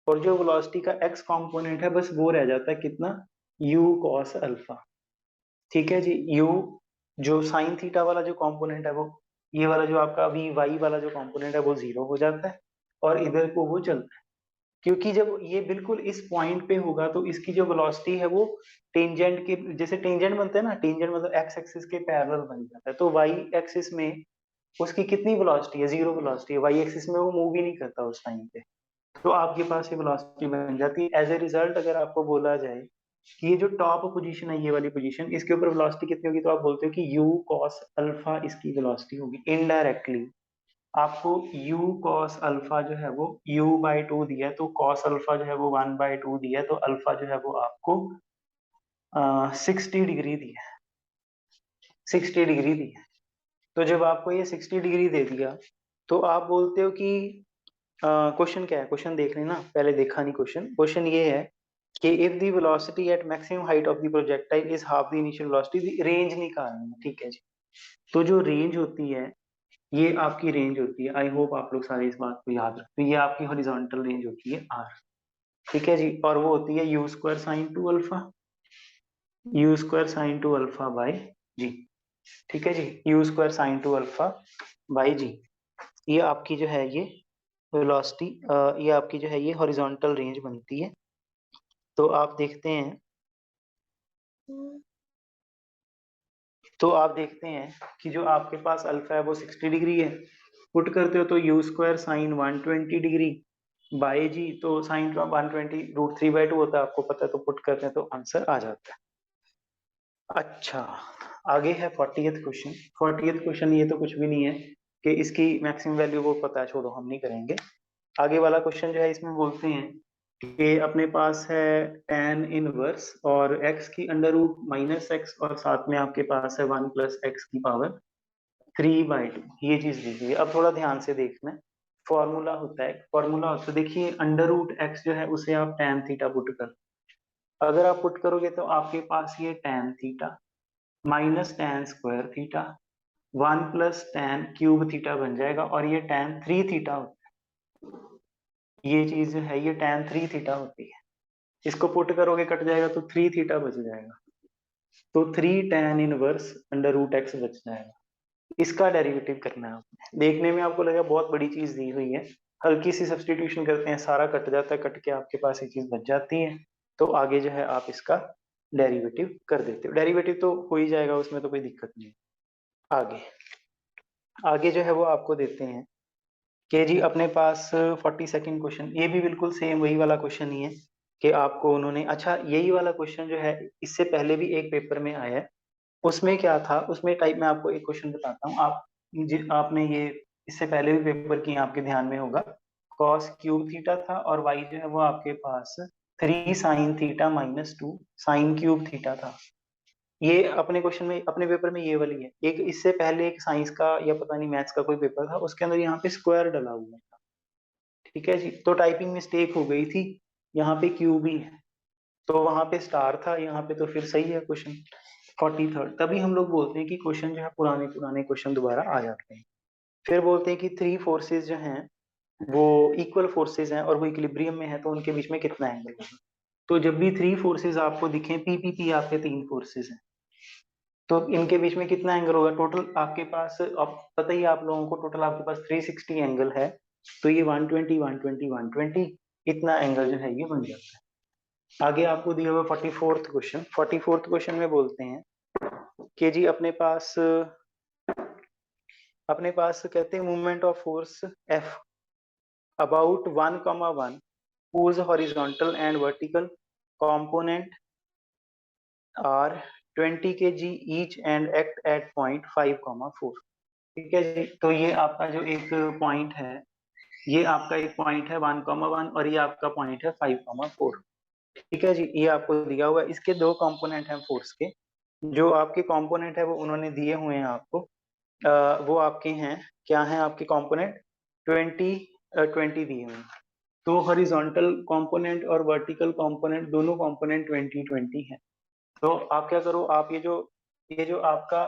और जो वेलोसिटी का x कंपोनेंट है बस वो रह जाता है कितना? u cos alpha. ठीक है जी, u जो साइन थीटा वाला जो कंपोनेंट है वो, ये वाला जो आपका अभी y वाला जो कंपोनेंट है वो 0 हो जाता है, और इधर को वो चलता है। क्योंकि जब ये बिल्कुल इस पॉइंट पे होगा तो इसकी जो वेलोसिटी है वो टेंजेंट के जैसे टेंजेंट बनता है ना, टेंजेंट मतलब एक्स एक्सिस के पैरेलल बन जाता है। तो वाई एक्सिस में उसकी कितनी वेलोसिटी है? 0 वेलोसिटी है। वाई एक्सिस में वो मूव ही नहीं करता उस टाइम पे, तो आपके पास ये वेलोसिटी बन जाती है। एज ए रिजल्ट अगर आपको बोला जाए कि ये जो टॉप पोजीशन है, ये वाली पोजीशन, इसके ऊपर वेलोसिटी कितनी होगी, तो आप बोलते हो कि u cos अल्फा इसकी वेलोसिटी होगी। इनडायरेक्टली आपको u cos अल्फा जो है वो u/2 दिया है, तो cos अल्फा जो है वो 1/2 दिया है, तो अल्फा जो है वो आपको 60 डिग्री दिया है, 60 डिग्री दी है। तो जब आपको ये 60 डिग्री दे दिया तो आप बोलते हो कि क्वेश्चन क्या है, क्वेश्चन देख लेना, पहले देखा नहीं क्वेश्चन। क्वेश्चन ये है कि if the velocity at maximum height of the projectile is half the initial velocity, range निकालनी है, ठीक है जी। तो जो रेंज होती है, ये आपकी रेंज होती है, आई होप आप लोग सारे इस बात को याद रखते हैं, ये आपकी हॉरिजॉन्टल रेंज होती है आर, ठीक है जी। और वो होती है u square sine two alpha, u square sine two alpha by g, ठीक है जी, u square sine two alpha by g. ये आपकी जो है ये वेलोसिटी, ये आपकी जो है ये हॉरिजॉन्टल रेंज बनती है। तो आप देखते हैं, तो आप देखते हैं कि जो आपके पास अल्फा है वो 60 डिग्री है, पुट करते हो तो u square sine 120 degree by g, तो साइन 120 रूट 3/2 होता है, आपको पता है, तो पुट करते हैं तो आंसर आ जाता है। अच्छा, आगे है 40th क्वेश्चन। 40th क्वेश्चन ये तो कुछ भी नहीं है कि इसकी मैक्सिमम वैल्यू वो पता है, छोड़ो हम नहीं करेंगे। आगे वाला क्वेश्चन जो है इसमें बोलते हैं कि अपने पास है tan इनवर्स और x की अंडर रूट माइनस एक्स, और साथ में आपके पास है 1 प्लस एक्स की पावर 3/2, ये चीज दी हुई है। अब थोड़ा ध्यान से देखना, फॉर्मूला होता है, फॉर्मूला होता है, देखिए अंडर रूट एक्स जो है उसे आप tan थीटा पुट कर, अगर आप पुट करोगे तो आपके पास ये tan theta minus tan square theta 1 plus tan cube theta बन जाएगा, और ये tan 3 थीटा होता है, ये चीज जो है ये tan 3 थीटा होती है। इसको पुट करोगे कट जाएगा तो 3 थीटा बच जाएगा, तो 3 tan inverse under root X बच जाएगा। इसका डेरिवेटिव करना है आपने। देखने में आपको लगेगा बहुत बड़ी चीज दी हुई है, हल्की सी सब्स्टिट्यूशन करते हैं, सारा कट जाता है, कट के आपके पास ये चीज बच जाती है। तो आगे जो है आप इसका डेरिवेटिव कर देते हो, डेरिवेटिव तो हो ही जाएगा, उसमें तो कोई दिक्कत नहीं। आगे, आगे जो है वो आपको देते हैं कि जी अपने पास 42nd क्वेश्चन, ये भी बिल्कुल सेम वही वाला क्वेश्चन ही है कि आपको उन्होंने, अच्छा यही वाला क्वेश्चन जो है इससे पहले भी एक पेपर में आया है। उसमें क्या था, उसमें टाइप में आपको एक क्वेश्चन बताता हूँ, आप आपने ये इससे पहले भी पेपर किए, आपके ध्यान में होगा। कॉस क्यूब थीटा था और वाई जो है वो आपके पास 3 sine theta minus 2 sine cube theta था। ये अपने क्वेश्चन में, अपने पेपर में ये वाली है। एक इससे पहले एक साइंस का या पता नहीं मैथ्स का कोई पेपर था, उसके अंदर यहाँ पे स्क्वायर डला हुआ था, ठीक है जी। तो टाइपिंग मिस्टेक हो गई थी, यहाँ पे क्यूब ही है, तो वहां पे स्टार था, यहाँ पे तो फिर सही है क्वेश्चन। 43rd, तभी हम लोग बोलते हैं कि क्वेश्चन जो है पुराने पुराने क्वेश्चन दोबारा आ जाते हैं। फिर बोलते हैं कि थ्री फोर्सेस जो हैं वो इक्वल फोर्सेस हैं और वो इक्विलिब्रियम में है, तो उनके बीच में कितना एंगल होगा। तो जब भी थ्री फोर्सेस आपको दिखे, पी आपके तीन फोर्सेस हैं, तो इनके बीच में कितना एंगल होगा, टोटल आपके पास, अब पता ही आप लोगों को, टोटल आपके पास 360 एंगल है, तो ये 120 120 120 इतना एंगल जो है ये बन जाता है। आगे आपको दिया हुआ 44th क्वेश्चन। 44th क्वेश्चन में बोलते हैं कि जी अपने पास कहते हैं movement of force F about 1,1 whose horizontal and vertical component are 20 kg each and act at point 5,4, ठीक है जी। तो ये आपका जो एक पॉइंट है, ये आपका एक पॉइंट है 1,1 और ये आपका पॉइंट है 5,4, ठीक है जी। ये आपको दिया हुआ है, इसके दो कंपोनेंट हैं फोर्स के, जो आपके कंपोनेंट है वो उन्होंने दिए हुए हैं आपको। वो आपके हैं, क्या हैं आपके कंपोनेंट, 20 दिए हुए हैं। तो हॉरिजॉन्टल कंपोनेंट और वर्टिकल कंपोनेंट दोनों कंपोनेंट 20 है। तो आप क्या करो, आप ये जो आपका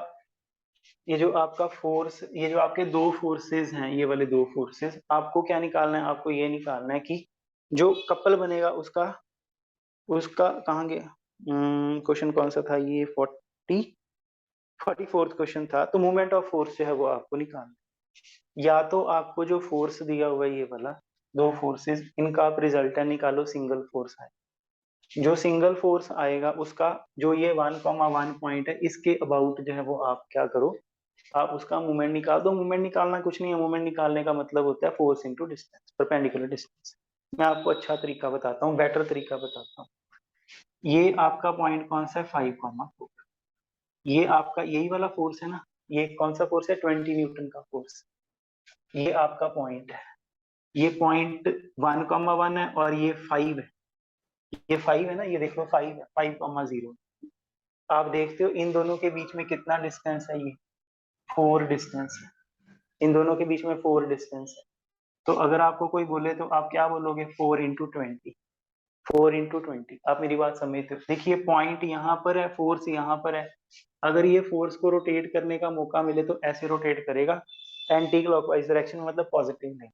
ये जो आपका फोर्स, ये जो आपके दो फोर्सेस हैं, ये वाले दो फोर्सेस, आपको क्या निकालना है, आपको ये निकालना है कि जो कपल बनेगा उसका उसका कहाँ गया क्वेश्चन, कौन सा था ये, 44th क्वेश्चन था। तो मूवमेंट ऑफ फोर्स जो है वो आपको निकालना है। या तो आपको जो फोर्स दिया हुआ है ये वाला, दो फोर्सेस, इनका आप रिजल्टेंट निकालो, सिंगल फोर्स है, जो सिंगल फोर्स आएगा उसका, जो ये 1,1 पॉइंट है, इसके अबाउट जो है वो आप क्या करो, आप उसका मूवमेंट निकाल दो। मूवमेंट निकालना कुछ नहीं है, मूवमेंट निकालने का मतलब होता है force into distance, perpendicular distance. मैं आपको अच्छा तरीका बताता हूँ, बेटर तरीका बताता हूँ। ये आपका पॉइंट कौन सा है, 5,4, ये आपका यही वाला फोर्स है ना, ये कौन सा फोर्स है, 20 न्यूटन का फोर्स, ये आपका पॉइंट है। ये पॉइंट 1,1 है और ये 5 है, ये 5 है ना, ये देख लो 5 है, 5,0। आप देखते हो इन दोनों के बीच में कितना डिस्टेंस है, ये 4 डिस्टेंस है, इन दोनों के बीच में 4 डिस्टेंस है। तो अगर आपको कोई बोले तो आप क्या बोलोगे, 4 × 20, 4 × 20। आप मेरी बात समझते हो? देखिए पॉइंट यहाँ पर है, फोर्स यहाँ पर है। अगर ये फोर्स को रोटेट करने का मौका मिले तो ऐसे रोटेट करेगा, एंटी क्लॉकवाइज डायरेक्शन में, मतलब पॉजिटिव नहीं।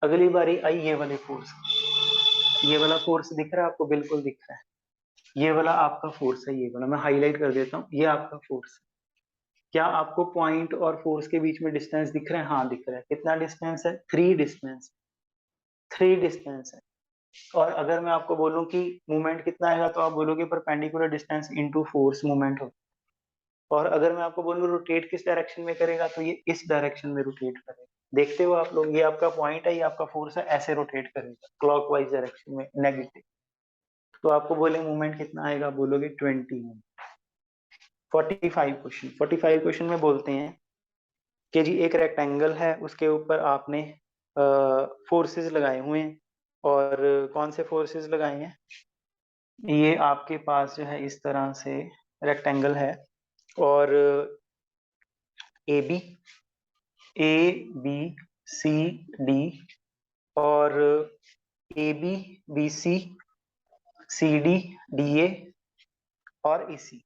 अगली बारी आई ये वाली फोर्स, ये वाला फोर्स दिख रहा है आपको? बिल्कुल दिख रहा है। ये वाला आपका फोर्स है, ये वाला मैं हाईलाइट कर देता हूँ, ये आपका फोर्स है। क्या आपको पॉइंट और फोर्स के बीच में डिस्टेंस दिख रहा है? हाँ दिख रहा है। कितना डिस्टेंस है? 3 डिस्टेंस है। और अगर मैं आपको बोलूं कि मूवमेंट कितना आएगा, तो आप बोलोगे perpendicular distance into force movement हो। और अगर मैं आपको बोलूं रोटेट किस डायरेक्शन में करेगा, तो ये इस डायरेक्शन में रोटेट करेगा। देखते हो आप लोग, ये आपका पॉइंट है, ये आपका फोर्स है, ऐसे रोटेट करेगा क्लॉकवाइज डायरेक्शन में, नेगेटिव। तो आपको बोले मूवमेंट कितना आएगा, बोलोगे 20। 45 क्वेश्चन में बोलते हैं कि जी एक रेक्टेंगल है, उसके ऊपर आपने फोर्सेस लगाए हुए हैं। और कौन से फोर्सेस लगाए हैं? ये आपके पास जो है इस तरह से रेक्टेंगल है, और ए बी सी डी, और ABBCCD DA और AC,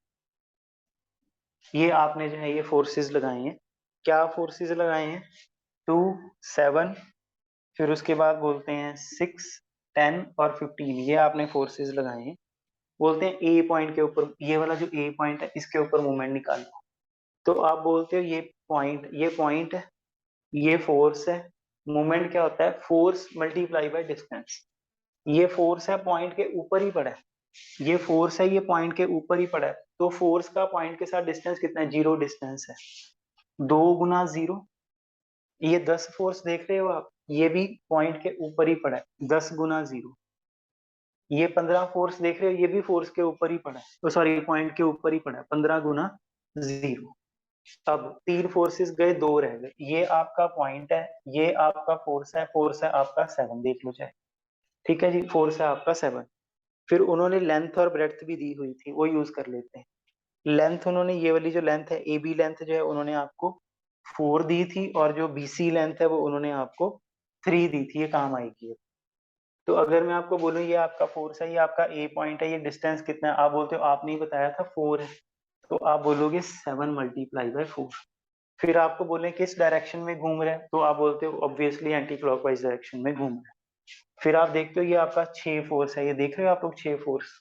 ये आपने जो है ये फोर्सेस लगाए हैं। क्या फोर्सेस लगाए हैं? 2, 7, फिर उसके बाद बोलते हैं 6, 10 और 15, ये आपने फोर्सेस लगाए हैं। बोलते हैं ए पॉइंट के ऊपर, ये वाला जो ए पॉइंट है इसके ऊपर मूवमेंट निकालो। तो आप बोलते हो ये पॉइंट है, ये फोर्स है। मूवमेंट क्या होता है? Force multiply by distance. ये फोर्स है, पॉइंट के ऊपर ही पड़ा है। ये फोर्स है, ये पॉइंट के ऊपर ही पड़ा है। तो फोर्स का पॉइंट के साथ डिस्टेंस कितना है? 0 डिस्टेंस है। 2 × 0, ये 10 फोर्स देख रहे हो आप, ये भी पॉइंट के ऊपर ही पड़ा है, 10 × 0। ये 15 फोर्स देख रहे हो, ये भी फोर्स के ऊपर ही पड़ा है, तो सॉरी पॉइंट के ऊपर ही पड़ा है, 15 × 0। अब 3 फोर्सेस गए, 2 रह गए। ये आपका पॉइंट है, ये आपका फोर्स है आपका 7, देख लो चाहे। ठीक है जी, फोर्स है आपका 7। फिर उन्होंने लेंथ और ब्रेड्थ भी दी हुई थी, वो यूज कर लेते हैं। लेंथ उन्होंने, ये वाली जो लेंथ है AB लेंथ जो है उन्होंने आपको 4 दी थी, और जो BC लेंथ है वो उन्होंने आपको 3 दी थी, ये काम आएगी। तो अगर मैं आपको बोलूं ये आपका फोर्स है, ये आपका A पॉइंट है, ये डिस्टेंस कितना है? आप बोलते हो आपने ही बताया था 4 है, तो आप बोलोगे 7 × 4। फिर आपको बोले किस डायरेक्शन में घूम रहे हैं, तो आप बोलते हो ऑब्वियसली एंटी क्लॉकवाइज डायरेक्शन में घूम रहे हैं। फिर आप देखते हो ये आपका 6 फोर्स है, ये देख रहे हो आप लोग 6 फोर्स।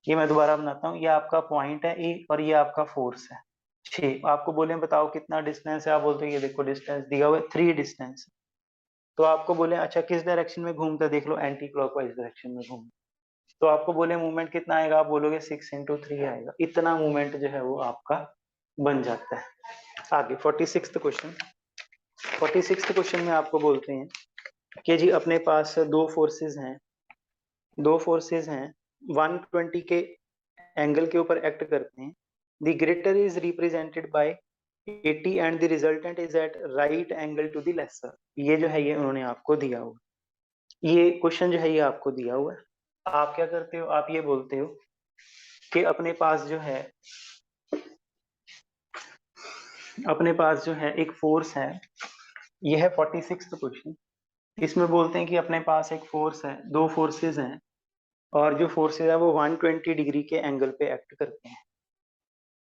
ये मैं दोबारा बनाता हूँ, ये आपका पॉइंट है ए, और ये आपका फोर्स है 6। आपको बोले बताओ कितना डिस्टेंस है, आप बोलते हो ये देखो डिस्टेंस दिया हुआ है 3 डिस्टेंस। तो आपको बोले अच्छा किस डायरेक्शन में घूमता है, देख लो एंटी क्लॉकवाइज डायरेक्शन में घूम। तो आपको बोले मूवमेंट कितना आएगा, आप बोलोगे 6 × 3 आएगा। इतना मूवमेंट जो है वो आपका बन जाता है। आगे 46 क्वेश्चन में आपको बोलते हैं कि जी अपने पास दो फोर्सेस हैं 120 के एंगल के ऊपर एक्ट करते हैं। The greater is represented by 80 and the resultant is at right angle to the lesser. ये जो है ये उन्होंने आपको दिया हुआ, ये क्वेश्चन जो है ये आपको दिया हुआ है। आप क्या करते हो, आप ये बोलते हो कि अपने पास जो है एक फोर्स है, ये है 46 क्वेश्चन। इसमें बोलते हैं कि अपने पास एक फोर्स है, दो फोर्सेस हैं, और जो फोर्सेस है वो 120 डिग्री के एंगल पे एक्ट करते हैं।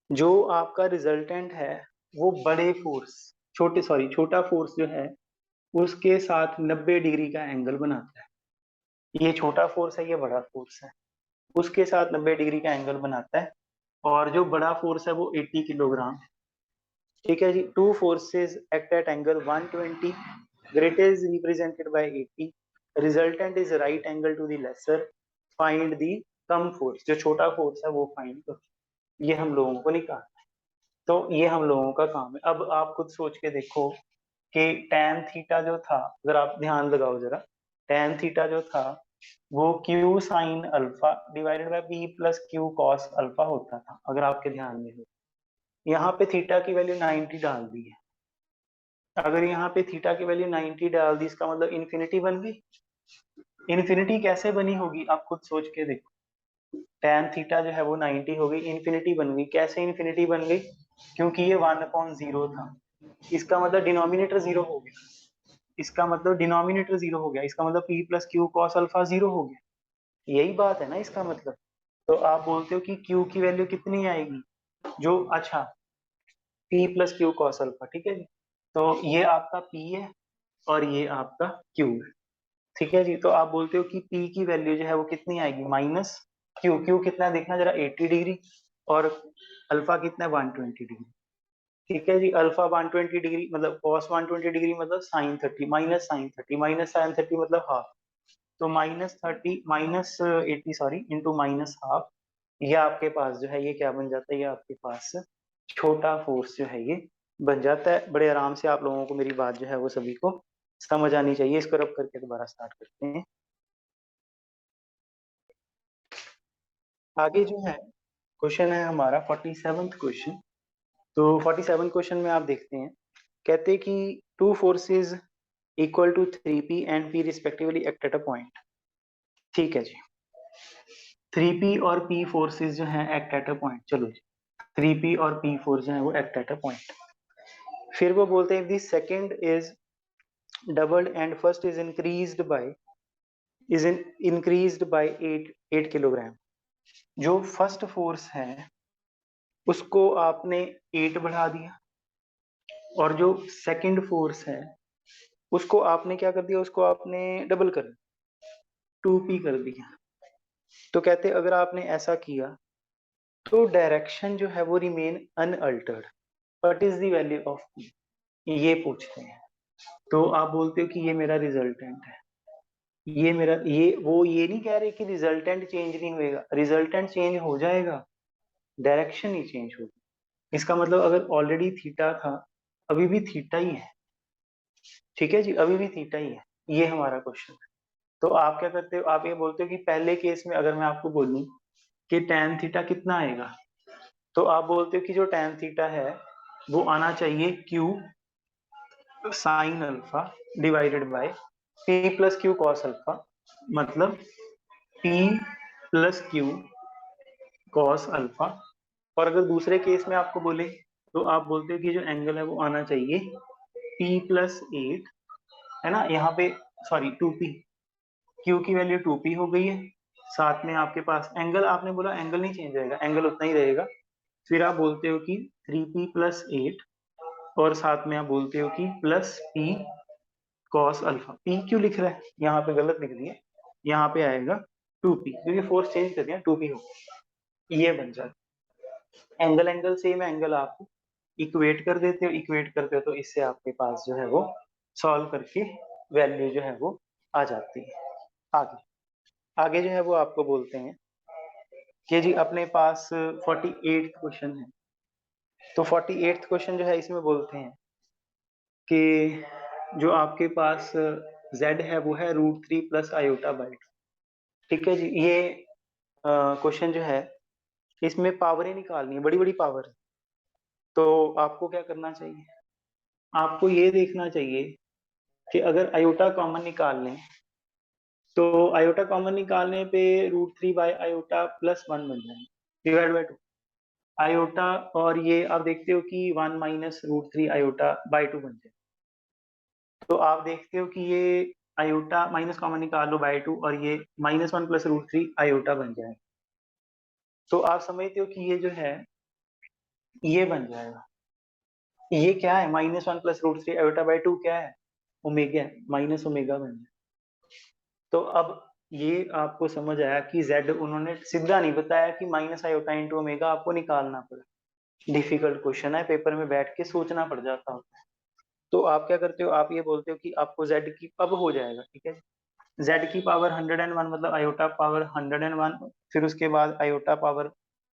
जो आपका रिजल्टेंट है वो छोटा फोर्स जो है उसके साथ 90 डिग्री का एंगल बनाता है। ये छोटा फोर्स है, ये बड़ा फोर्स है, उसके साथ 90 डिग्री का एंगल बनाता है। और जो बड़ा फोर्स है वो 80 किलोग्राम है। ठीक है जी, two forces act at angle 120, greater is represented by 80, resultant is right angle to the lesser, find the कम फोर्स। जो छोटा फोर्स है वो फाइंड करो, ये हम लोगों को निकालना है। तो ये हम लोगों का काम है। अब आप खुद सोच के देखो कि tan थीटा जो था, अगर आप ध्यान लगाओ जरा, tan थीटा जो था वो Q sine alpha divided by P plus Q cos alpha होता था, अगर आपके ध्यान में हो। यहाँ पे थीटा की वैल्यू 90 डाल दी है। अगर यहाँ पे थीटा की वैल्यू 90 डाल दी, इसका मतलब इन्फिनिटी बन गई। इन्फिनिटी कैसे बनी होगी, आप खुद सोच के देखो। tan थीटा जो है वो 90 हो गई, इन्फिनिटी बन गई। कैसे इन्फिनिटी बन गई? क्योंकि ये 1/0 था, इसका मतलब डिनोमिनेटर 0 हो गया। इसका मतलब डिनोमिनेटर जीरो हो गया, इसका मतलब p plus Q cos alpha zero हो गया, यही बात है ना इसका मतलब। तो आप बोलते हो कि q की वैल्यू कितनी आएगी, जो अच्छा p plus Q cos alpha, ठीक है जी। तो ये आपका p है और ये आपका q है, ठीक है जी। तो आप बोलते हो कि p की वैल्यू जो है वो कितनी आएगी, माइनस क्यू कितना है देखना जरा, 80 डिग्री, और अल्फा कितना है 120 डिग्री, ठीक है जी। अल्फा 120 डिग्री मतलब cos 120 डिग्री मतलब sine 30, minus sine 30, minus sine 30 मतलब हाफ, तो minus 30 minus 80 sorry into minus half, ये आपके पास जो है ये क्या बन जाता है, ये आपके पास छोटा फोर्स जो है ये बन जाता है। बड़े आराम से आप लोगों को मेरी बात जो है वो सभी को समझ आनी चाहिए। इसको रब करके दोबारा स्टार्ट करते हैं। आगे जो है क्वेश्चन है हमारा 47th क्वेश्चन। तो 47 क्वेश्चन में आप देखते हैं, कहते हैं कि two forces equal to 3p and p respectively act at a point, ठीक है जी। 3p और p फोर्सेस जो हैं एक्ट एट अ पॉइंट, चलो जी 3p और p फोर्स जो है वो एक्ट एट अ पॉइंट। फिर वो बोलते हैं this second is doubled and first is increased by 8 kilogram. जो फर्स्ट फोर्स है उसको आपने 8 बढ़ा दिया, और जो सेकंड फोर्स है उसको आपने क्या कर दिया, उसको आपने डबल कर दिया, 2p कर दिया। तो कहते अगर आपने ऐसा किया तो डायरेक्शन जो है वो remain unaltered, what is the value of p, ये पूछते हैं। तो आप बोलते हो कि ये मेरा रिजल्टेंट है, ये मेरा ये नहीं कह रहे कि रिजल्टेंट चेंज नहीं होएगा, रिजल्टेंट चेंज हो जाएगा, डायरेक्शन ही चेंज होगी। इसका मतलब अगर ऑलरेडी थीटा था, अभी भी थीटा ही है, ठीक है जी, अभी भी थीटा ही है, ये हमारा क्वेश्चन है। तो आप क्या करते हो, आप ये बोलते हो कि पहले केस में अगर मैं आपको बोलूं कि tan थीटा कितना आएगा, तो आप बोलते हो कि जो tan थीटा है वो आना चाहिए q sine alpha divided by p plus Q cos alpha, मतलब p plus Q cos alpha. और अगर दूसरे केस में आपको बोले तो आप बोलते हो कि जो एंगल है वो आना चाहिए p प्लस 8, है ना, यहाँ पे सॉरी 2p, q की वैल्यू 2p हो गई है, साथ में आपके पास एंगल, आपने बोला एंगल नहीं चेंज होएगा, एंगल उतना ही रहेगा। फिर आप बोलते हो कि 3p प्लस 8, और साथ में आप बोलते हो कि plus p cos alpha. p क्यों लिख रहा है, यहाँ पे गलत लिख दिया, यहाँ पे आएगा 2p, क्योंकि फोर्स चेंज कर दिया 2p हो, ये बन जाता है। एंगल एंगल सेम एंगल आप इक्वेट कर देते हो, इक्वेट करते हो तो इससे आपके पास जो है वो सॉल्व करके वैल्यू जो है वो आ जाती है। आगे आगे जो है वो आपको बोलते हैं कि जी अपने पास 48th क्वेश्चन है। तो 48th क्वेश्चन जो है इसमें बोलते हैं कि जो आपके पास z है वो है √3 प्लस आयोटा बाई 2, ठीक है जी। ये क्वेश्चन जो है इसमें पावरें निकालनी है, बड़ी बड़ी पावर है। तो आपको क्या करना चाहिए, आपको ये देखना चाहिए कि अगर आयोटा कॉमन निकाल लें तो आयोटा कॉमन निकालने पे √3 बाय आयोटा प्लस 1 बन जाएगा डिवाइड बाय 2 आयोटा, और ये आप देखते हो कि 1 माइनस √3 आयोटा बाय 2 बन जाए। तो आप देखते हो कि ये आयोटा माइनस कॉमन निकाल लो बाय 2, और ये -1 प्लस √3 आयोटा बन जाएगा। तो आप समझते हो कि ये जो है ये बन जाएगा, ये क्या है, -1 प्लस √3 आयोटा बाय 2 क्या है, ओमेगा, माइनस ओमेगा बन जाए। तो अब ये आपको समझ आया कि z उन्होंने सीधा नहीं बताया कि माइनस आयोटा इंटू ओमेगा आपको निकालना पड़ा। डिफिकल्ट क्वेश्चन है, पेपर में बैठ के सोचना पड़ जाता होता है। तो आप क्या करते हो, आप ये बोलते हो कि आपको z की अब हो जाएगा, ठीक है, z की पावर 101 मतलब आयोटा पावर 101, फिर उसके बाद आयोटा पावर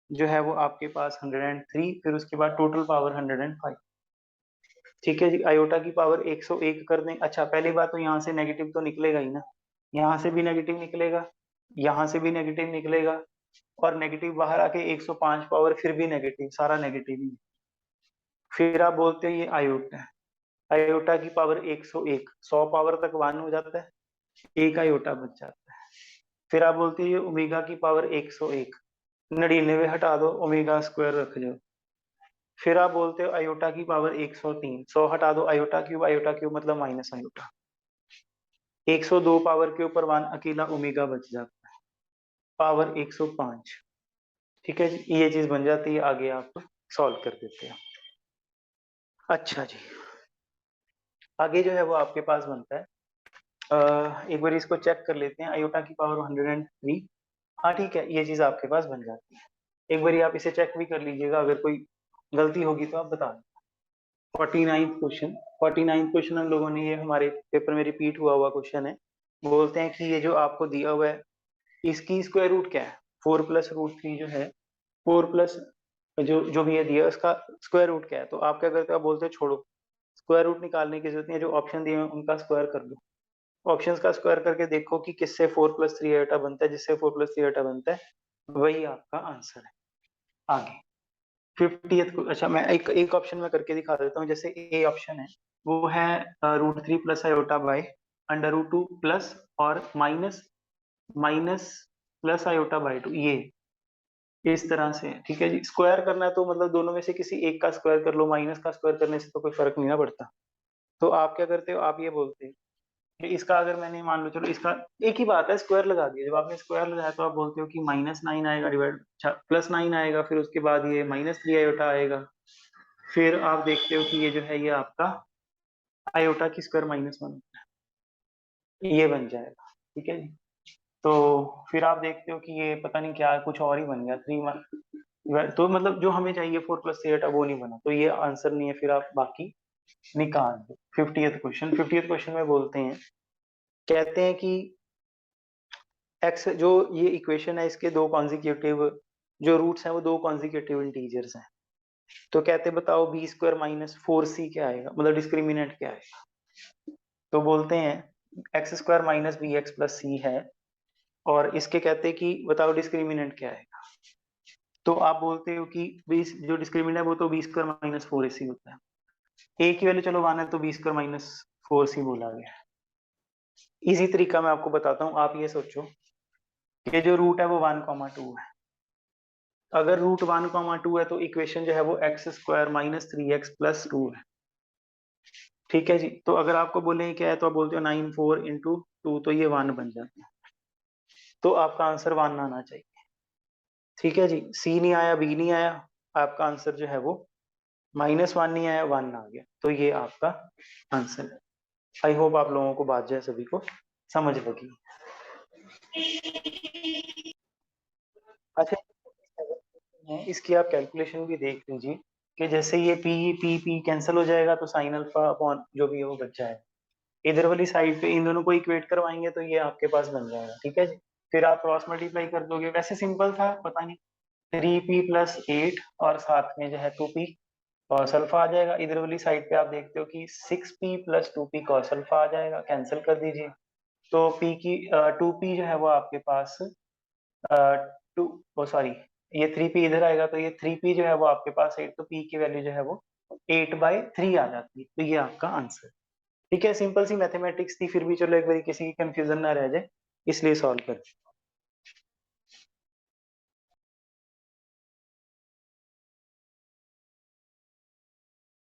जो है वो आपके पास 103, फिर उसके बाद टोटल पावर 105, ठीक है जी। आयोटा की पावर 101 कर दें। अच्छा पहली बात तो यहाँ से नेगेटिव तो निकलेगा ही ना, यहाँ से भी नेगेटिव निकलेगा, यहाँ से भी नेगेटिव निकलेगा, और नेगेटिव बाहर आके 105 पावर फिर भी नेगेटिव, सारा नेगेटिव ही। फिर आप बोलते हो ये आयोटा है, आयोटा की पावर 101, 100 पावर तक 1 हो जाता है, एक आयोटा बच जाता है। फिर आप बोलते हो ये ओमेगा की पावर 101, 99 हटा दो, ओमेगा स्क्वायर रख जाओ। फिर आप बोलते हो आयोटा की पावर 103, 100 हटा दो, आयोटा क्यूब मतलब माइनस आयोटा। 102 पावर के ऊपर 1 अकेला ओमेगा बच जाता है, पावर 105। ठीक है जी, ये चीज बन जाती है, आगे आप सॉल्व कर देते हैं। अच्छा जी, आगे जो है वो आपके पास बनता है, एक बार इसको चेक कर लेते हैं, आयोटा की पावर 103। हाँ ठीक है, ये चीज आपके पास बन जाती है। एक बार आप इसे चेक भी कर लीजिएगा, अगर कोई गलती होगी तो आप बता दें। 49th क्वेश्चन, 49th क्वेश्चन हम लोगों ने, ये हमारे पेपर में रिपीट हुआ हुआ क्वेश्चन है। बोलते हैं कि ये जो आपको दिया हुआ है, इसकी स्क्वायर रूट क्या है? 4+√3 जो है, 4 प्लस जो जो भी ये दिया है उसका स्क्वायर रूट क्या है? तो आप क्या करते हो, आप बोलते हो छोड़ो, स्क्वायर रूट निकालने की जरूरत नहीं है, जो ऑप्शन दिए हैं उनका स्क्वायर कर दो। ऑप्शंस का स्क्वायर करके देखो कि किससे 4+3 आयोटा बनता है, जिससे 4+3 आयोटा बनता है वही आपका आंसर है। आगे 50th को, अच्छा मैं एक एक ऑप्शन में करके दिखा देता हूँ। जैसे ए ऑप्शन है वो है √3 प्लस आयोटा बाय √2 प्लस और minus minus plus iota by 2, ये इस तरह से। ठीक है जी, स्क्वायर करना है तो मतलब दोनों में से किसी एक का स्क्वायर कर लो, माइनस का स्क्वायर करने से तो कोई फर्क नहीं ना पड़ता। तो आप क्या करते हो, आप ये बोलते हो कि इसका अगर मैंने मान लो, चलो इसका एक ही बात है, स्क्वायर लगा दिया। जब आपने स्क्वायर लगाया तो आप बोलते हो कि -9 आएगा डिवाइड, अच्छा +9 आएगा, फिर उसके बाद ये -3 आयोटा आएगा, फिर आप देखते हो कि ये जो है ये आपका आयोटा की स्क्वायर -1, ये बन जाएगा। ठीक है जी, तो फिर आप देखते हो कि ये पता नहीं क्या कुछ और ही बन गया 3, तो मतलब जो हमें चाहिए 4+3 आयोटा वो नहीं बना, तो ये आंसर नहीं है, फिर आप बाकी निकाल दो। 50th क्वेश्चन में बोलते हैं, कहते हैं कि एक्स जो ये इक्वेशन है, इसके दो कॉन्जिक्यूटिव जो रूट्स हैं वो दो कॉन्जिक्यूटिव इंटीजर्स हैं। तो कहते बताओ b² - 4c क्या आएगा, मतलब डिस्क्रिमिनेंट क्या आएगा? तो बोलते हैं x² - bx + c है, और इसके कहते हैं कि बताओ डिस्क्रिमिनेंट क्या आएगा। तो आप बोलते हो कि 20 जो डिस्क्रिमिनेंट है वो तो b² - 4ac होता है। a की वैल्यू चलो 1 है तो b² - 4c बोला गया है। इसी तरीका मैं आपको बताता हूँ, आप ये सोचो कि जो रूट है वो 1,2 है। अगर रूट 1,2 है तो इक्वेशन जो है वो x² - 3x + 2 है। ठीक है जी, तो अगर आपको बोले क्या है तो आप बोलते हो 94 × 2, तो ये 1 बन जाता है। तो आपका आंसर 1 आना चाहिए। ठीक है जी, सी नहीं आया, बी नहीं आया, आपका आंसर जो है वो -1 नहीं आया, 1 आ गया, तो ये आपका आंसर है। आई होप आप लोगों को बात जो है सभी को समझ लगी। अच्छा, इसकी आप कैलकुलेशन भी देख लीजिए कि जैसे ये पी पी पी कैंसिल हो जाएगा तो साइन अल्फा अपॉन जो भी है वो बच जाएगा। इधर वाली साइड पे इन दोनों को इक्वेट करवाएंगे तो ये आपके पास बन जाएगा। ठीक है जी, फिर आप क्रॉस मल्टीप्लाई कर दोगे, वैसे सिंपल था, पता नहीं 3p + 8 और साथ में जो है 2p कॉस अल्फा आ जाएगा। इधर वाली साइड पे आप देखते हो कि 6p + 2p कॉस अल्फा आ जाएगा, कैंसिल कर दीजिए। तो p की 2p जो है वो आपके पास टू ओ सॉरी ये 3p इधर आएगा, तो ये 3p जो है वो आपके पास 8, तो p की वैल्यू जो है वो 8/3 आ जाती है। तो ये आपका आंसर। ठीक है, सिंपल सी मैथमेटिक्स थी, फिर भी चलो एक बार किसी की कंफ्यूजन ना रह जाए इसलिए सॉल्व कर